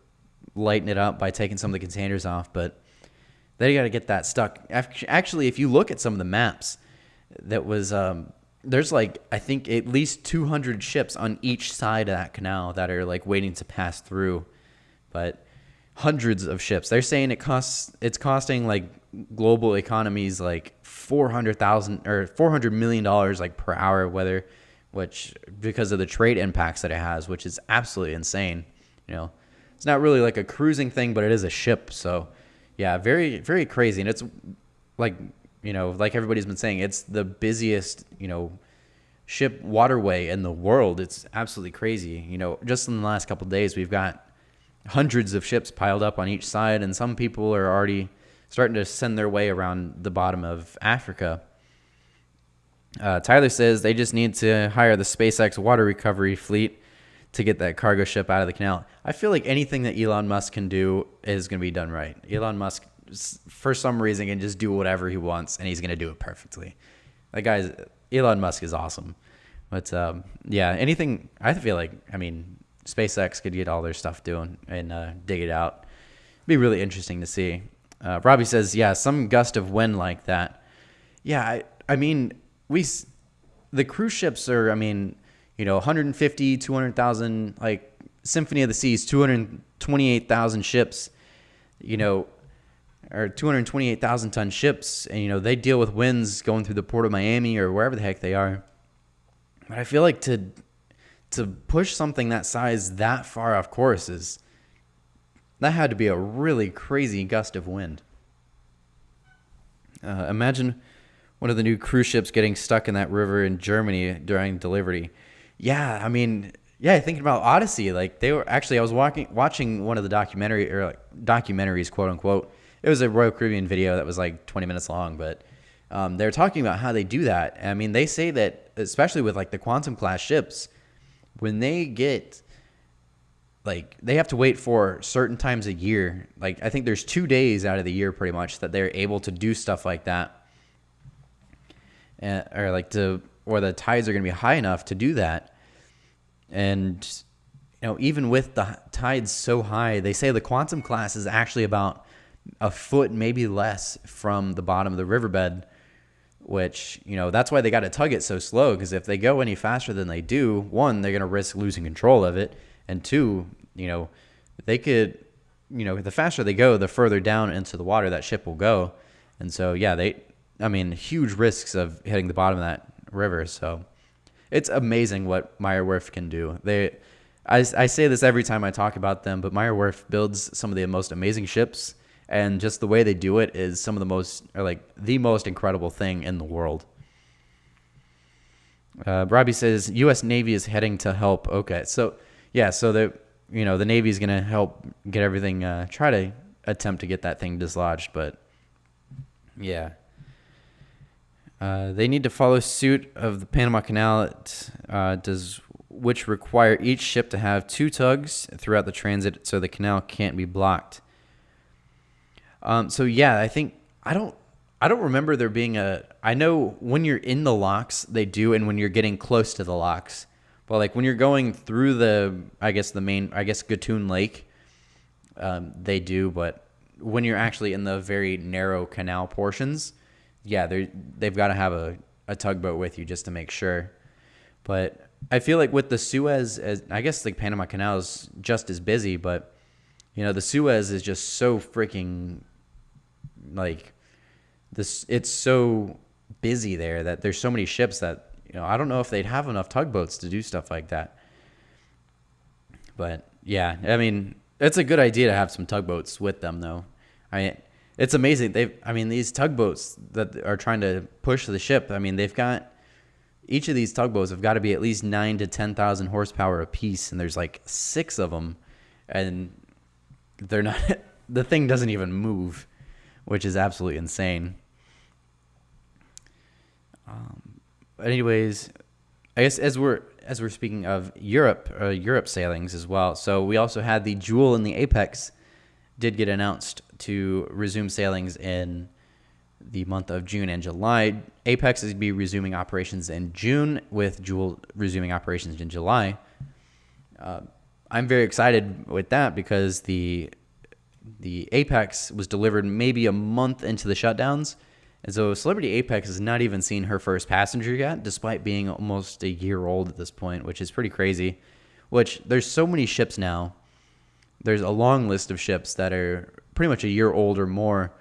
lighten it up by taking some of the containers off. But they got to get that stuck. Actually, if you look at some of the maps, that was there's like I think at least 200 ships on each side of that canal that are like waiting to pass through, but hundreds of ships. They're saying it's costing like global economies like $400 million like per hour, which because of the trade impacts that it has, which is absolutely insane. It's not really like a cruising thing, but it is a ship. So yeah, very, very crazy. And it's like, like everybody's been saying, it's the busiest, ship waterway in the world. It's absolutely crazy. Just in the last couple of days, we've got hundreds of ships piled up on each side, and some people are already starting to send their way around the bottom of Africa. Tyler says they just need to hire the SpaceX water recovery fleet to get that cargo ship out of the canal. I feel like anything that Elon Musk can do is going to be done right. Elon Musk, for some reason, can just do whatever he wants, and he's going to do it perfectly. Elon Musk is awesome. But yeah, anything, I feel like, SpaceX could get all their stuff doing and dig it out. It'd be really interesting to see. Robbie says, yeah, some gust of wind like that. Yeah, the cruise ships are, 150, 200,000, like Symphony of the Seas, 228,000 ships, or 228,000 ton ships. And, they deal with winds going through the port of Miami or wherever the heck they are. But I feel like to push something that size that far off course that had to be a really crazy gust of wind. Imagine one of the new cruise ships getting stuck in that river in Germany during delivery. Yeah, thinking about Odyssey, like I was watching one of the documentaries, quote unquote. It was a Royal Caribbean video that was like 20 minutes long, but they're talking about how they do that. They say that especially with like the Quantum class ships, when they get they have to wait for certain times a year. Like I think there's 2 days out of the year pretty much that they're able to do stuff like that, or the tides are going to be high enough to do that. And even with the tides so high, they say the Quantum class is actually about a foot, maybe less, from the bottom of the riverbed, which, that's why they got to tug it so slow, because if they go any faster than they do, one, they're going to risk losing control of it, and two, they could, the faster they go, the further down into the water that ship will go. And so, yeah, huge risks of hitting the bottom of that river. So it's amazing what Meyer Werft can do. I say this every time I talk about them, but Meyer Werft builds some of the most amazing ships, and just the way they do it is some of the most, or like the most incredible thing in the world. Robbie says U.S. Navy is heading to help. Okay, so yeah, so the Navy is gonna help get everything. Try to attempt to get that thing dislodged, but yeah. They need to follow suit of the Panama Canal, which require each ship to have 2 tugs throughout the transit, so the canal can't be blocked. So yeah, I don't remember there being I know when you're in the locks they do, and when you're getting close to the locks, but like when you're going through the main Gatun Lake, they do, but when you're actually in the very narrow canal portions, yeah, they've got to have a tugboat with you just to make sure. But I feel like with the Suez, I guess the Panama Canal is just as busy, but the Suez is just so freaking like this. It's so busy there that there's so many ships that I don't know if they'd have enough tugboats to do stuff like that. But yeah, it's a good idea to have some tugboats with them, though. It's amazing. These tugboats that are trying to push the ship, they've got, each of these tugboats have got to be at least 9,000 to 10,000 horsepower apiece, and there's like 6 of them, and they're not, the thing doesn't even move, which is absolutely insane. Anyways, I guess as we're speaking of Europe sailings as well, so we also had the Jewel and the Apex did get announced to resume sailings in the month of June and July. Apex is going to be resuming operations in June, with Jewel resuming operations in July. I'm very excited with that because the Apex was delivered maybe a month into the shutdowns, and so Celebrity Apex has not even seen her first passenger yet, despite being almost a year old at this point, which is pretty crazy. Which, there's so many ships now. There's a long list of ships that are pretty much a year old or more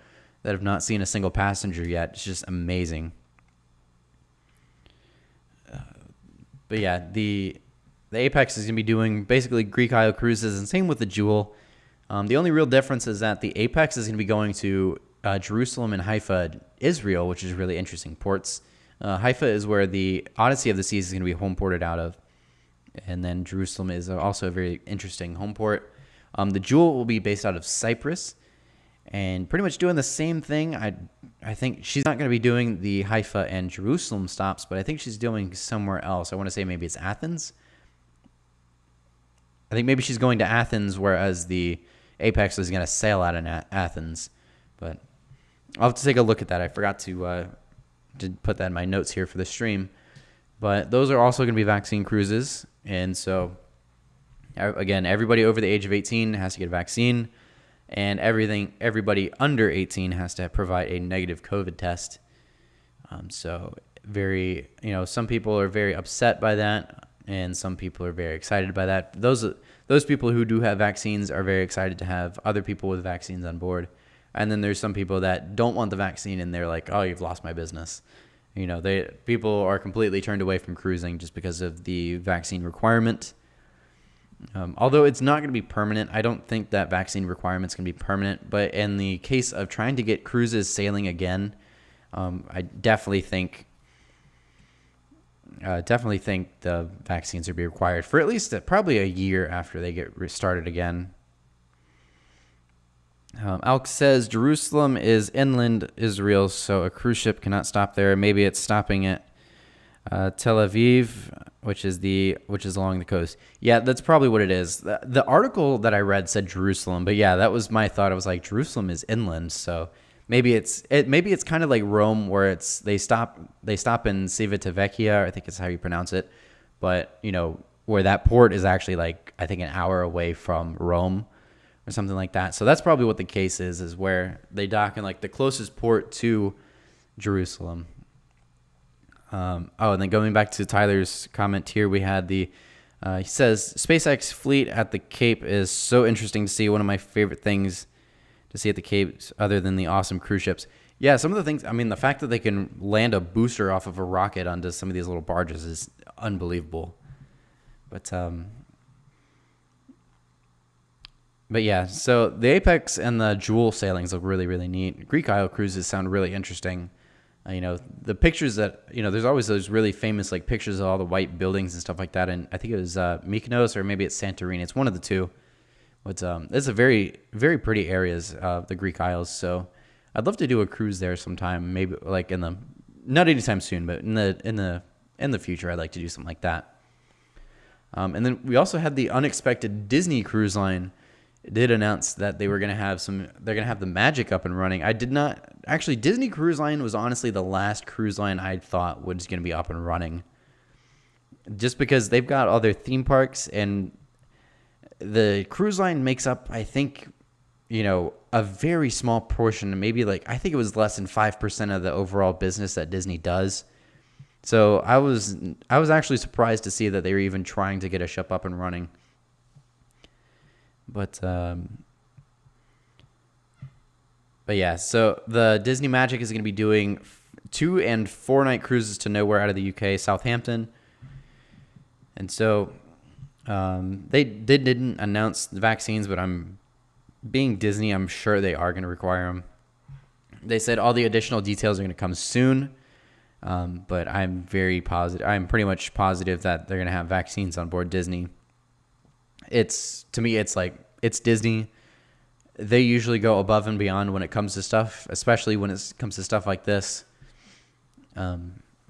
that have not seen a single passenger yet. It's just amazing. But yeah, the Apex is going to be doing basically Greek Isle cruises, and same with the Jewel. The only real difference is that the Apex is going to be going to Jerusalem and Haifa, Israel, which is really interesting ports. Haifa is where the Odyssey of the Seas is going to be home ported out of. And then Jerusalem is also a very interesting home port. The Jewel will be based out of Cyprus and pretty much doing the same thing. I think she's not going to be doing the Haifa and Jerusalem stops, but I think she's doing somewhere else. I want to say maybe it's Athens. I think maybe she's going to Athens, whereas the Apex is going to sail out of Athens. But I'll have to take a look at that. I forgot to put that in my notes here for the stream. But those are also going to be vaccine cruises. And so, again, everybody over the age of 18 has to get a vaccine. And everybody under 18 has to provide a negative COVID test. So some people are very upset by that, and some people are very excited by that. Those people who do have vaccines are very excited to have other people with vaccines on board. And then there's some people that don't want the vaccine, and they're like, "Oh, you've lost my business." People are completely turned away from cruising just because of the vaccine requirement. Although it's not going to be permanent, I don't think that vaccine requirement's going to be permanent. But in the case of trying to get cruises sailing again, I definitely think the vaccines will be required for at least probably a year after they get restarted again. Alex says Jerusalem is inland Israel, so a cruise ship cannot stop there. Maybe it's stopping at Tel Aviv, which is along the coast. Yeah, that's probably what it is. The article that I read said Jerusalem, but yeah, that was my thought. I was like, Jerusalem is inland, so maybe it's kind of like Rome, where they stop in Civitavecchia, I think is how you pronounce it. But where that port is actually like, I think, an hour away from Rome or something like that. So that's probably what the case is where they dock in like the closest port to Jerusalem. And then going back to Tyler's comment here, we had he says, SpaceX fleet at the Cape is so interesting to see. One of my favorite things to see at the Cape, other than the awesome cruise ships. Yeah, some of the things, I mean, the fact that they can land a booster off of a rocket onto some of these little barges is unbelievable. But yeah, so the Apex and the Jewel sailings look really, really neat. Greek Isle cruises sound really interesting. The pictures that, there's always those really famous like pictures of all the white buildings and stuff like that. And I think it was Mykonos or maybe it's Santorini. It's one of the two. But it's a very, very pretty areas of the Greek Isles. So I'd love to do a cruise there sometime. Maybe like not anytime soon, but in the future, I'd like to do something like that. And then we also had the unexpected Disney Cruise Line did announce that they're going to have the Magic up and running. Disney Cruise Line was honestly the last cruise line I thought was going to be up and running. Just because they've got all their theme parks, and the cruise line makes up, I think, a very small portion, maybe like, I think it was less than 5% of the overall business that Disney does. So I was actually surprised to see that they were even trying to get a ship up and running. But yeah, so the Disney Magic is going to be doing 2 and 4 night cruises to nowhere out of the UK, Southampton. And so they didn't announce the vaccines, but being Disney, I'm sure they are going to require them. They said all the additional details are going to come soon, but I'm very positive. I'm pretty much positive that they're going to have vaccines on board Disney. To me, it's like, it's Disney. They usually go above and beyond when it comes to stuff, especially when it comes to stuff like this. But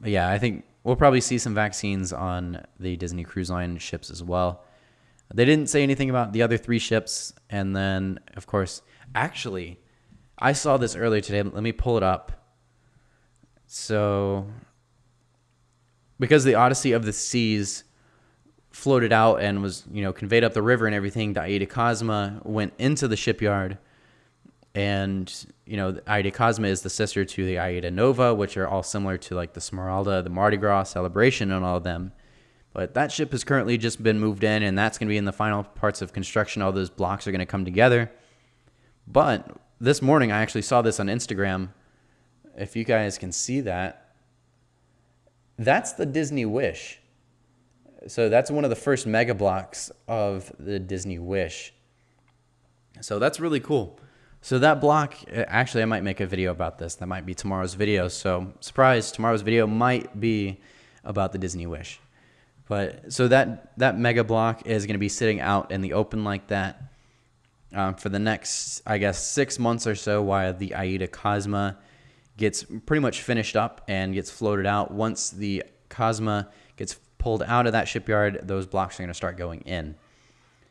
yeah, I think we'll probably see some vaccines on the Disney Cruise Line ships as well. They didn't say anything about the other 3 ships. And then, of course, actually, I saw this earlier today. Let me pull it up. So, because the Odyssey of the Seas floated out and was, conveyed up the river and everything, the Aida Cosma went into the shipyard. And, the Aida Cosma is the sister to the Aida Nova, which are all similar to like the Smeralda, the Mardi Gras celebration, and all of them. But that ship has currently just been moved in, and that's going to be in the final parts of construction. All those blocks are going to come together. But this morning, I actually saw this on Instagram. If you guys can see that, that's the Disney Wish. So that's one of the first mega blocks of the Disney Wish. So that's really cool. So that block, actually, I might make a video about this. That might be tomorrow's video. So surprise, tomorrow's video might be about the Disney Wish. But so that mega block is going to be sitting out in the open like that for the next, I guess, 6 months or so, while the Aida Cosma gets pretty much finished up and gets floated out. Once the Cosma gets pulled out of that shipyard, those blocks are going to start going in.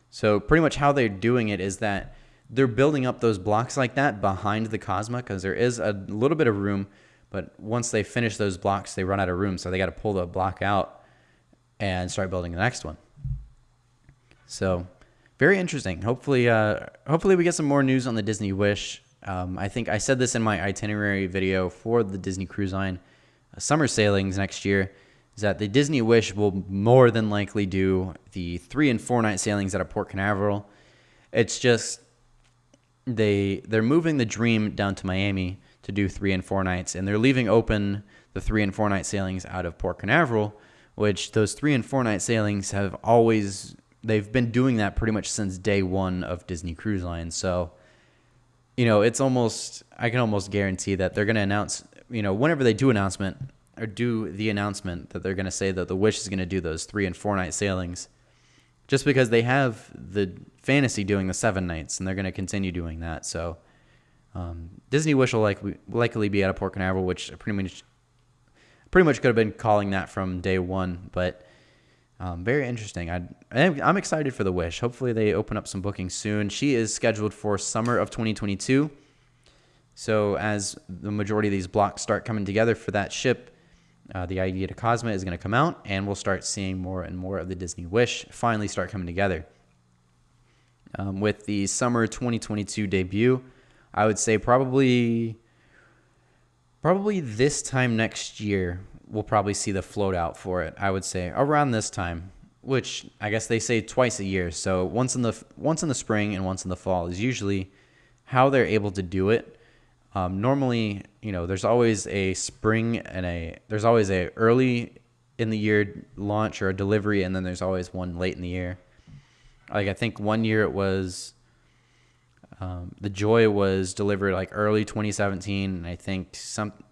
So pretty much how they're doing it is that they're building up those blocks like that behind the Cosma, because there is a little bit of room, but once they finish those blocks, they run out of room, so they got to pull the block out and start building the next one. So very interesting. Hopefully we get some more news on the Disney Wish. I think I said this in my itinerary video for the Disney Cruise Line summer sailings next year, is that the Disney Wish will more than likely do the 3 and 4 night sailings out of Port Canaveral. It's just they're moving the Dream down to Miami to do 3 and 4 nights, and they're leaving open the 3 and 4 night sailings out of Port Canaveral, which those 3 and 4 night sailings they've been doing that pretty much since day one of Disney Cruise Line. So, it's almost, I can almost guarantee that they're going to announce, whenever they do the announcement that they're going to say that the Wish is going to do those 3 and 4 night sailings, just because they have the Fantasy doing the 7 nights, and they're going to continue doing that. So Disney Wish will likely be out of Port Canaveral, which pretty much could have been calling that from day one. But very interesting. I'm excited for the Wish. Hopefully they open up some bookings soon. She is scheduled for summer of 2022. So as the majority of these blocks start coming together for that ship, the Aida Cosma is going to come out, and we'll start seeing more and more of the Disney Wish finally start coming together. With the summer 2022 debut, I would say probably this time next year, we'll probably see the float out for it. I would say around this time, which I guess they say twice a year. So once in the spring and once in the fall is usually how they're able to do it. Normally, there's always a spring and there's always a early in the year launch or a delivery, and then there's always one late in the year. Like I think one year it was the Joy was delivered like early 2017, and I think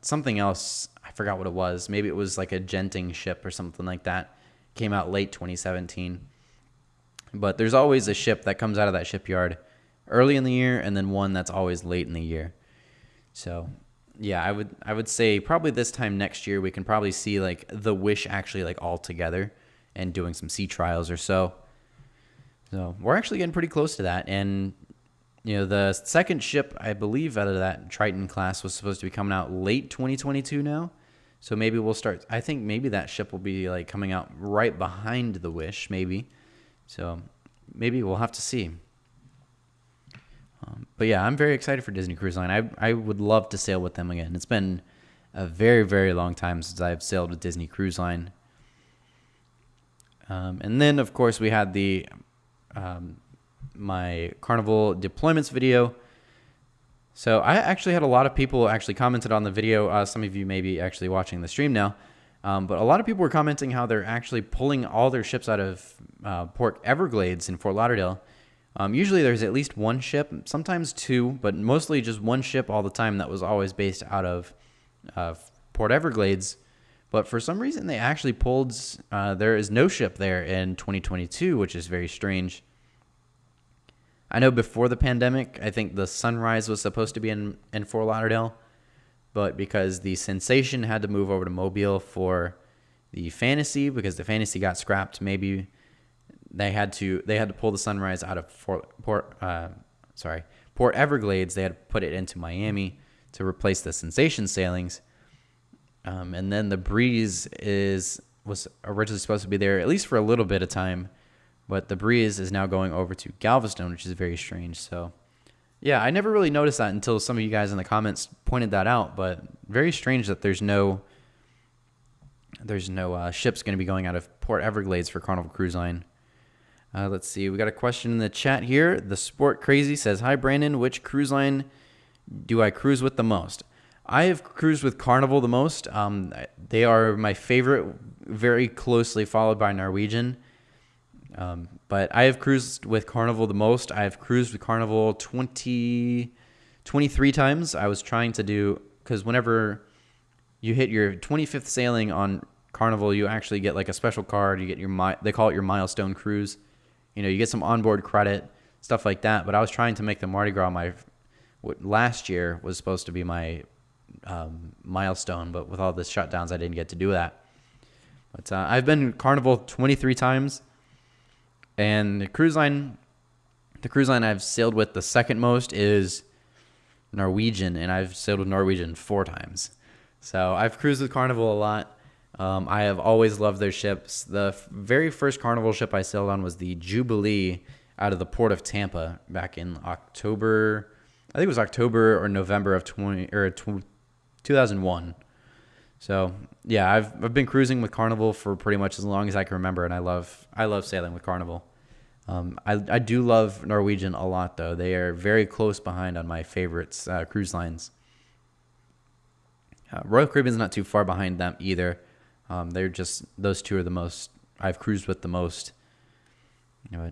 something else, I forgot what it was. Maybe it was like a Genting ship or something like that. Came out late 2017. But there's always a ship that comes out of that shipyard early in the year, and then one that's always late in the year. So yeah, I would say probably this time next year we can probably see like the Wish actually like all together and doing some sea trials or so. So we're actually getting pretty close to that. And, the second ship, I believe, out of that Triton class was supposed to be coming out late 2022 now. So maybe we'll start, I think maybe that ship will be like coming out right behind the Wish, maybe. So maybe we'll have to see. But yeah, I'm very excited for Disney Cruise Line. I would love to sail with them again. It's been a very, very long time since I've sailed with Disney Cruise Line. And then, of course, we had my Carnival deployments video. So I actually had a lot of people actually commented on the video. Some of you may be actually watching the stream now. But a lot of people were commenting how they're actually pulling all their ships out of Port Everglades in Fort Lauderdale. Usually there's at least one ship, sometimes two, but mostly just one ship all the time that was always based out of Port Everglades. But for some reason, they actually pulled, there is no ship there in 2022, which is very strange. I know before the pandemic, I think the Sunrise was supposed to be in Fort Lauderdale, but because the Sensation had to move over to Mobile for the Fantasy, because the Fantasy got scrapped, maybe they had to pull the Sunrise out of Port Everglades. They had to put it into Miami to replace the Sensation sailings. And then the Breeze was originally supposed to be there at least for a little bit of time, but the Breeze is now going over to Galveston, which is very strange. So, yeah, I never really noticed that until some of you guys in the comments pointed that out. But very strange that there's no ships going to be going out of Port Everglades for Carnival Cruise Line. Let's see. We got a question in the chat here. The Sport Crazy says, "Hi Brandon, which cruise line do I cruise with the most?" I have cruised with Carnival the most. They are my favorite, very closely followed by Norwegian. But I have cruised with Carnival the most. I have cruised with Carnival 23 times. I was trying to do, because whenever you hit your 25th sailing on Carnival, you actually get like a special card. You get they call it your milestone cruise. You get some onboard credit, stuff like that. But I was trying to make the Mardi Gras what last year was supposed to be my milestone, but with all the shutdowns, I didn't get to do that. But I've been Carnival 23 times, and the cruise line I've sailed with the second most is Norwegian, and I've sailed with Norwegian 4 times. So I've cruised with Carnival a lot. I have always loved their ships. The very first Carnival ship I sailed on was the Jubilee out of the port of Tampa back in October. I think it was October or November of 2001. So yeah, I've been cruising with Carnival for pretty much as long as I can remember, and I love sailing with Carnival. I do love Norwegian a lot though. They are very close behind on my favorites cruise lines. Royal Caribbean's not too far behind them either. They're just, those two are the most I've cruised with the most.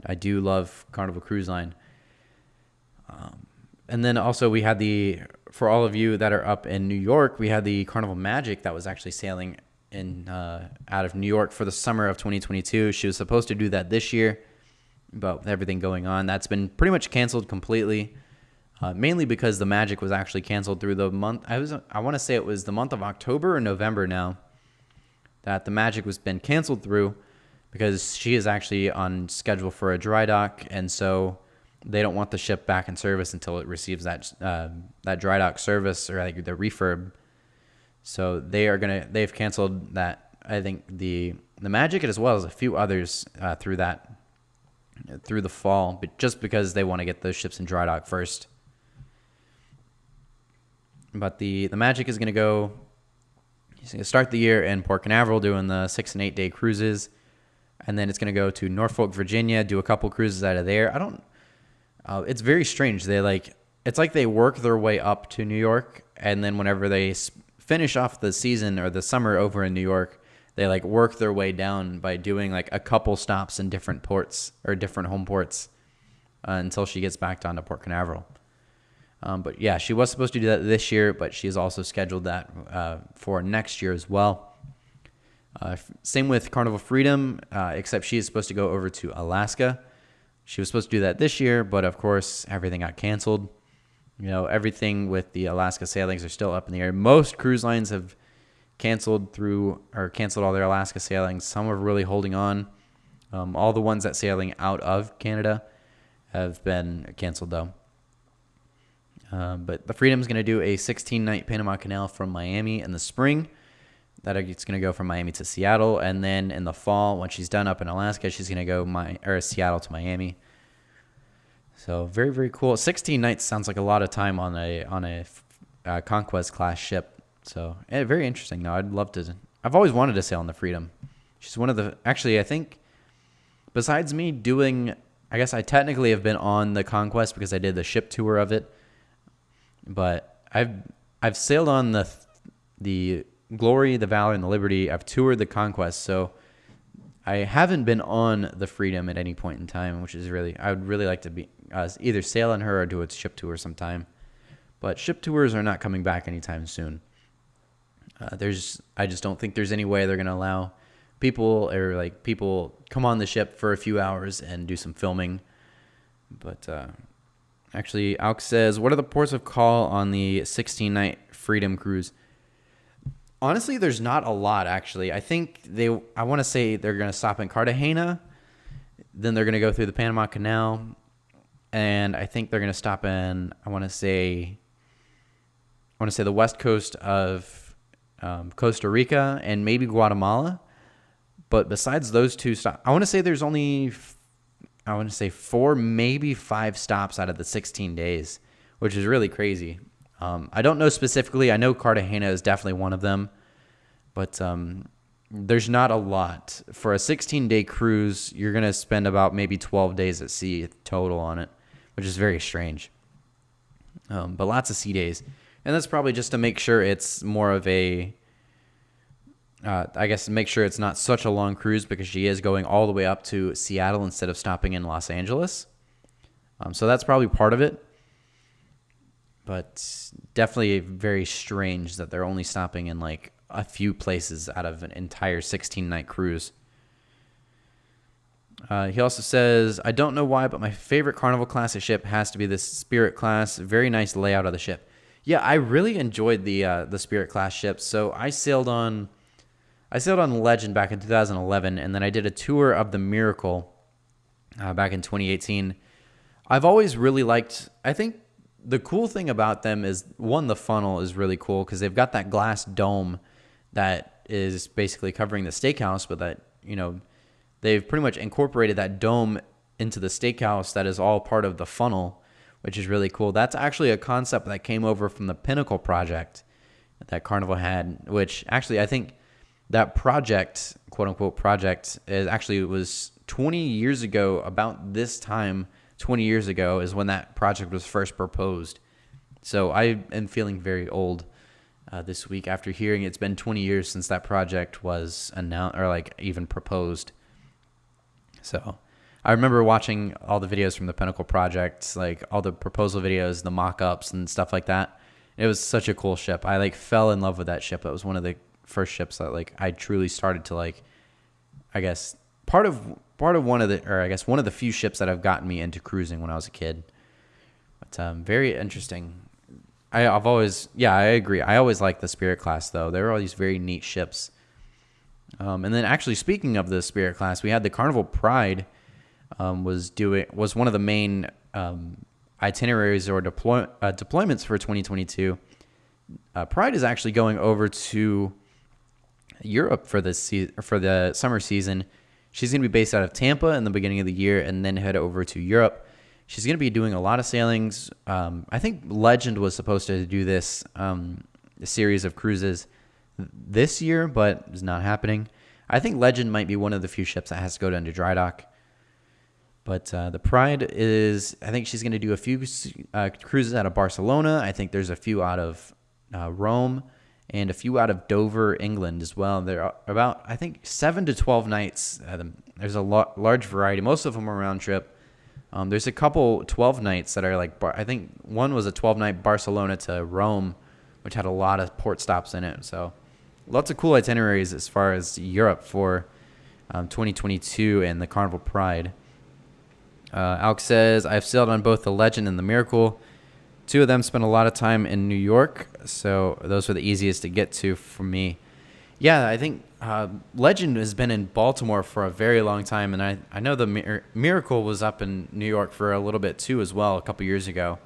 I do love Carnival Cruise Line. And then also we had for all of you that are up in New York, we had the Carnival Magic that was actually sailing out of New York for the summer of 2022. She was supposed to do that this year, but with everything going on, that's been pretty much canceled completely. Mainly because the Magic was actually canceled through the month. I want to say it was the month of October or November now that the Magic was been canceled through, because she is actually on schedule for a dry dock, and so they don't want the ship back in service until it receives that dry dock service or like the refurb. So they've canceled that. I think the Magic as well as a few others through the fall, but just because they want to get those ships in dry dock first. But the Magic is going to go. He's going to start the year in Port Canaveral doing the 6 and 8 day cruises, and then it's going to go to Norfolk, Virginia, do a couple cruises out of there. It's very strange. It's like they work their way up to New York, and then whenever they finish off the season or the summer over in New York, they like work their way down by doing like a couple stops in different ports or different home ports until she gets back down to Port Canaveral. But yeah, she was supposed to do that this year, but she's also scheduled that for next year as well. Same with Carnival Freedom, except she is supposed to go over to Alaska. She was supposed to do that this year, but of course everything got canceled. Everything with the Alaska sailings are still up in the air. Most cruise lines have canceled all their Alaska sailings. Some are really holding on. All the ones that sailing out of Canada have been canceled though. But the Freedom's going to do a 16-night Panama Canal from Miami in the spring. It's going to go from Miami to Seattle, and then in the fall, when she's done up in Alaska, she's going to go Seattle to Miami. So very, very cool. 16 nights sounds like a lot of time on a Conquest class ship. So very interesting. No, I'd love to. I've always wanted to sail on the Freedom. She's one of the. Actually, I think besides me doing, I guess I technically have been on the Conquest because I did the ship tour of it. But I've sailed on the Glory, the Valor, and the Liberty. I've toured the Conquest, so I haven't been on the Freedom at any point in time, which is I would really like to be either sail on her or do a ship tour sometime. But ship tours are not coming back anytime soon. I just don't think there's any way they're going to allow people come on the ship for a few hours and do some filming. But actually, Alex says, what are the ports of call on the 16-night Freedom cruise? Honestly, there's not a lot, actually. I want to say they're going to stop in Cartagena. Then they're going to go through the Panama Canal. And I think they're going to stop in, I want to say the west coast of Costa Rica and maybe Guatemala. But besides those two stops, I want to say there's only 4, maybe 5 stops out of the 16 days, which is really crazy. I don't know specifically. I know Cartagena is definitely one of them, but there's not a lot. For a 16-day cruise, you're going to spend about maybe 12 days at sea total on it, which is very strange. But lots of sea days. And that's probably just to make sure it's more of make sure it's not such a long cruise, because she is going all the way up to Seattle instead of stopping in Los Angeles. So that's probably part of it. But definitely very strange that they're only stopping in like a few places out of an entire 16-night cruise. He also says, I don't know why, but my favorite Carnival class ship has to be this Spirit class. Very nice layout of the ship. Yeah, I really enjoyed the Spirit class ships. So I sailed on Legend back in 2011, and then I did a tour of the Miracle back in 2018. I've always really liked, I think the cool thing about them is, one, the funnel is really cool because they've got that glass dome that is basically covering the steakhouse, but that, they've pretty much incorporated that dome into the steakhouse that is all part of the funnel, which is really cool. That's actually a concept that came over from the Pinnacle project that Carnival had, which actually I think that project, quote unquote project, was 20 years ago. About this time 20 years ago is when that project was first proposed. So I am feeling very old this week after hearing it's been 20 years since that project was announced or even proposed. So I remember watching all the videos from the Pinnacle project, like all the proposal videos, the mock-ups and stuff like that. It was such a cool ship. I fell in love with that ship. That was one of the first ships that I truly started to one of the few ships that have gotten me into cruising when I was a kid. But very interesting. I agree. I always liked the Spirit class though. There were all these very neat ships. And then actually speaking of the Spirit class, we had the Carnival Pride was one of the main itineraries or deployments for 2022. Pride is actually going over to Europe for for the summer season. She's going to be based out of Tampa in the beginning of the year and then head over to Europe. She's going to be doing a lot of sailings. I think Legend was supposed to do this a series of cruises this year, but it's not happening. I think Legend might be one of the few ships that has to go into dry dock. But the Pride is, I think she's going to do a few cruises out of Barcelona. I think there's a few out of Rome and a few out of Dover, England as well. There are about, I think, 7 to 12 nights. There's a large variety. Most of them are round trip. There's a couple 12 nights that are like, I think one was a 12-night Barcelona to Rome, which had a lot of port stops in it. So lots of cool itineraries as far as Europe for 2022 and the Carnival Pride. Alex says, I've sailed on both the Legend and the Miracle. Two of them spent a lot of time in New York, so those were the easiest to get to for me. Yeah, I think Legend has been in Baltimore for a very long time, and I know the Miracle was up in New York for a little bit too as well a couple years ago,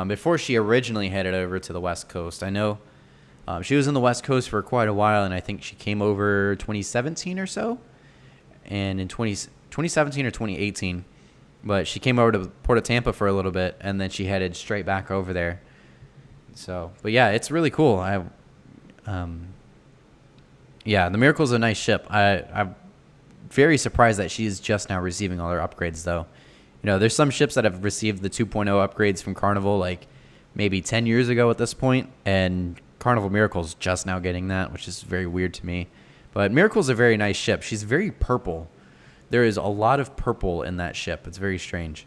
before she originally headed over to the West Coast. I know she was in the West Coast for quite a while, and I think she came over 2017 or so, and in 2017 or 2018. But she came over to Port of Tampa for a little bit, and then she headed straight back over there. So, but yeah, it's really cool. Yeah, the Miracle's a nice ship. I'm very surprised that she's just now receiving all her upgrades, though. You know, there's some ships that have received the 2.0 upgrades from Carnival, like maybe 10 years ago at this point, and Carnival Miracle's just now getting that, which is very weird to me. But Miracle's a very nice ship. She's very purple. There is a lot of purple in that ship. It's very strange,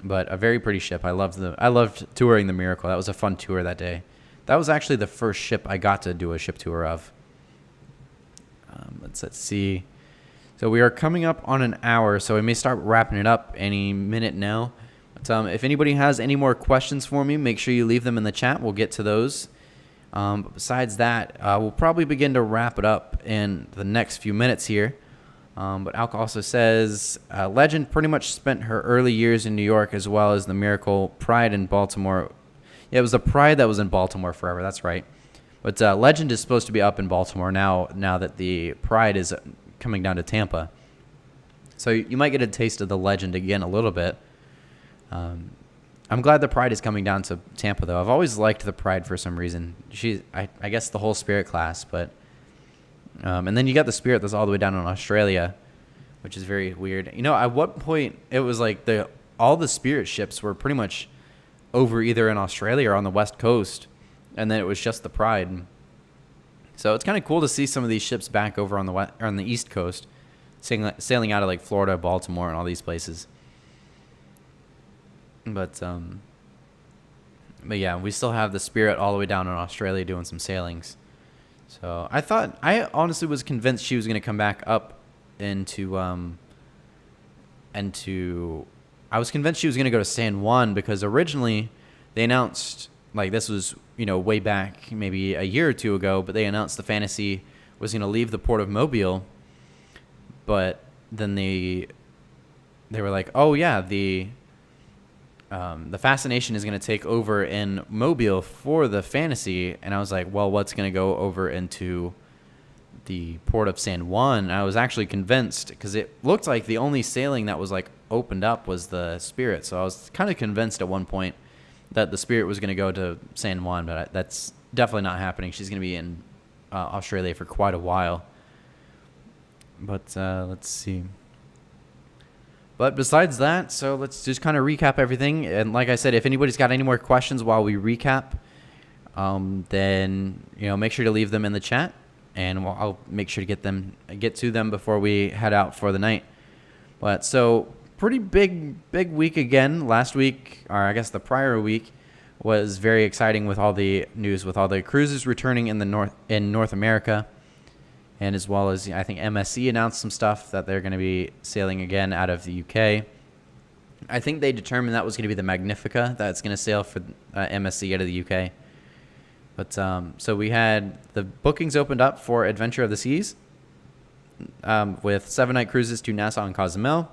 but a very pretty ship. I loved touring the Miracle. That was a fun tour that day. That was actually the first ship I got to do a ship tour of. Let's see. So we are coming up on an hour, so we may start wrapping it up any minute now. But if anybody has any more questions for me, make sure you leave them in the chat. We'll get to those. But besides that, we'll probably begin to wrap it up in the next few minutes here. But Alka also says, Legend pretty much spent her early years in New York as well as the Miracle. Pride in Baltimore. Yeah, it was the Pride that was in Baltimore forever. That's right. But Legend is supposed to be up in Baltimore now that the Pride is coming down to Tampa. So you might get a taste of the Legend again a little bit. I'm glad the Pride is coming down to Tampa, though. I've always liked the Pride for some reason. I guess the whole Spirit class, but... and then you got the Spirit that's all the way down in Australia, which is very weird. You know, at what point it was like all the Spirit ships were pretty much over either in Australia or on the West Coast, and then it was just the Pride. So it's kind of cool to see some of these ships back over on the East Coast, sailing out of like Florida, Baltimore, and all these places. But yeah, we still have the Spirit all the way down in Australia doing some sailings. So I honestly was convinced she was going to come back up I was convinced she was going to go to San Juan, because originally they announced, like, this was, you know, way back maybe a year or two ago, but they announced the Fantasy was going to leave the port of Mobile, but then they were like, oh yeah, the Fascination is going to take over in Mobile for the Fantasy. And I was like, well, what's going to go over into the port of San Juan? And I was actually convinced, because it looked like the only sailing that was like opened up was the Spirit. So I was kind of convinced at one point that the Spirit was going to go to San Juan, but that's definitely not happening. She's going to be in Australia for quite a while. But let's see. But besides that, so let's just kind of recap everything. And like I said, if anybody's got any more questions while we recap, then, you know, make sure to leave them in the chat, and I'll make sure to get to them before we head out for the night. But so pretty big week again. Last week, or I guess the prior week, was very exciting with all the news, with all the cruises returning in North America. And as well as, I think MSC announced some stuff that they're going to be sailing again out of the UK. I think they determined that was going to be the Magnifica that's going to sail for MSC out of the UK. But so we had the bookings opened up for Adventure of the Seas with 7-night cruises to Nassau and Cozumel,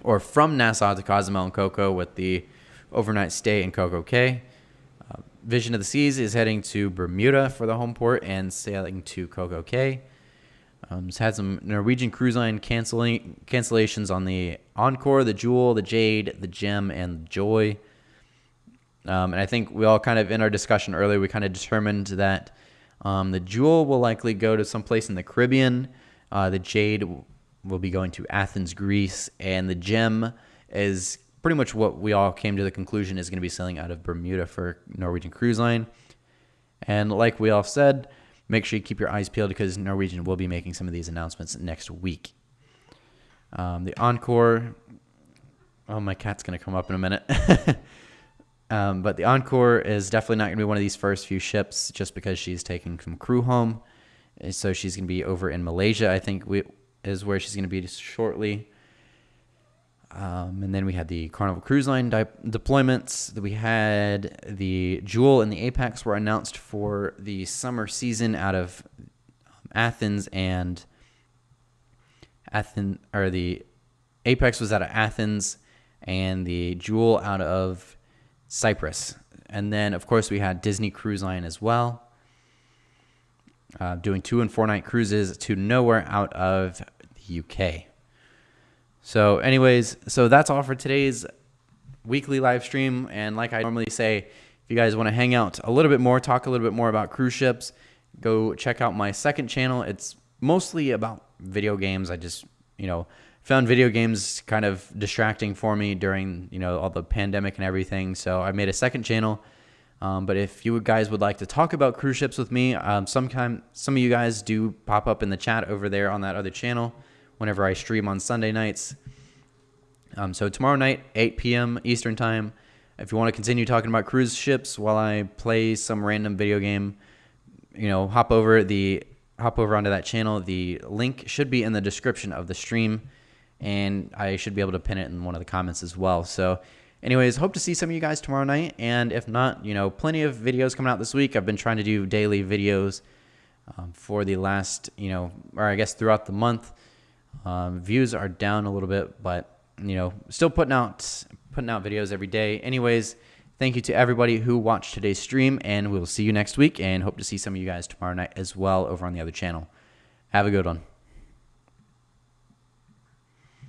or from Nassau to Cozumel and Coco with the overnight stay in Coco Cay. Vision of the Seas is heading to Bermuda for the home port and sailing to Coco Cay. It's had some Norwegian Cruise Line cancellations on the Encore, the Jewel, the Jade, the Gem, and the Joy. And I think we all kind of, in our discussion earlier, we kind of determined that the Jewel will likely go to someplace in the Caribbean. The Jade will be going to Athens, Greece. And the Gem is pretty much what we all came to the conclusion is going to be sailing out of Bermuda for Norwegian Cruise Line. And like we all said, make sure you keep your eyes peeled because Norwegian will be making some of these announcements next week. The Encore, oh, my cat's going to come up in a minute. But the Encore is definitely not going to be one of these first few ships just because she's taking some crew home. So she's going to be over in Malaysia, I think is where she's going to be shortly. And then we had the Carnival Cruise Line deployments. We had the Jewel and the Apex were announced for the summer season out of Athens, and the Apex was out of Athens, and the Jewel out of Cyprus. And then, of course, we had Disney Cruise Line as well, doing 2 and 4 night cruises to nowhere out of the UK. So anyways, that's all for today's weekly live stream. And like I normally say, if you guys want to hang out a little bit more, talk a little bit more about cruise ships, go check out my second channel. It's mostly about video games. I just, found video games kind of distracting for me during, all the pandemic and everything. So I made a second channel. But if you guys would like to talk about cruise ships with me, some of you guys do pop up in the chat over there on that other channel whenever I stream on Sunday nights. So tomorrow night, 8 p.m. Eastern time, if you want to continue talking about cruise ships while I play some random video game, hop over onto that channel. The link should be in the description of the stream, and I should be able to pin it in one of the comments as well. So anyways, hope to see some of you guys tomorrow night. And if not, plenty of videos coming out this week. I've been trying to do daily videos for the last, or I guess throughout the month. Views are down a little bit, but still putting out videos every day. Anyways, thank you to everybody who watched today's stream, and we'll see you next week, and hope to see some of you guys tomorrow night as well over on the other channel. Have a good one.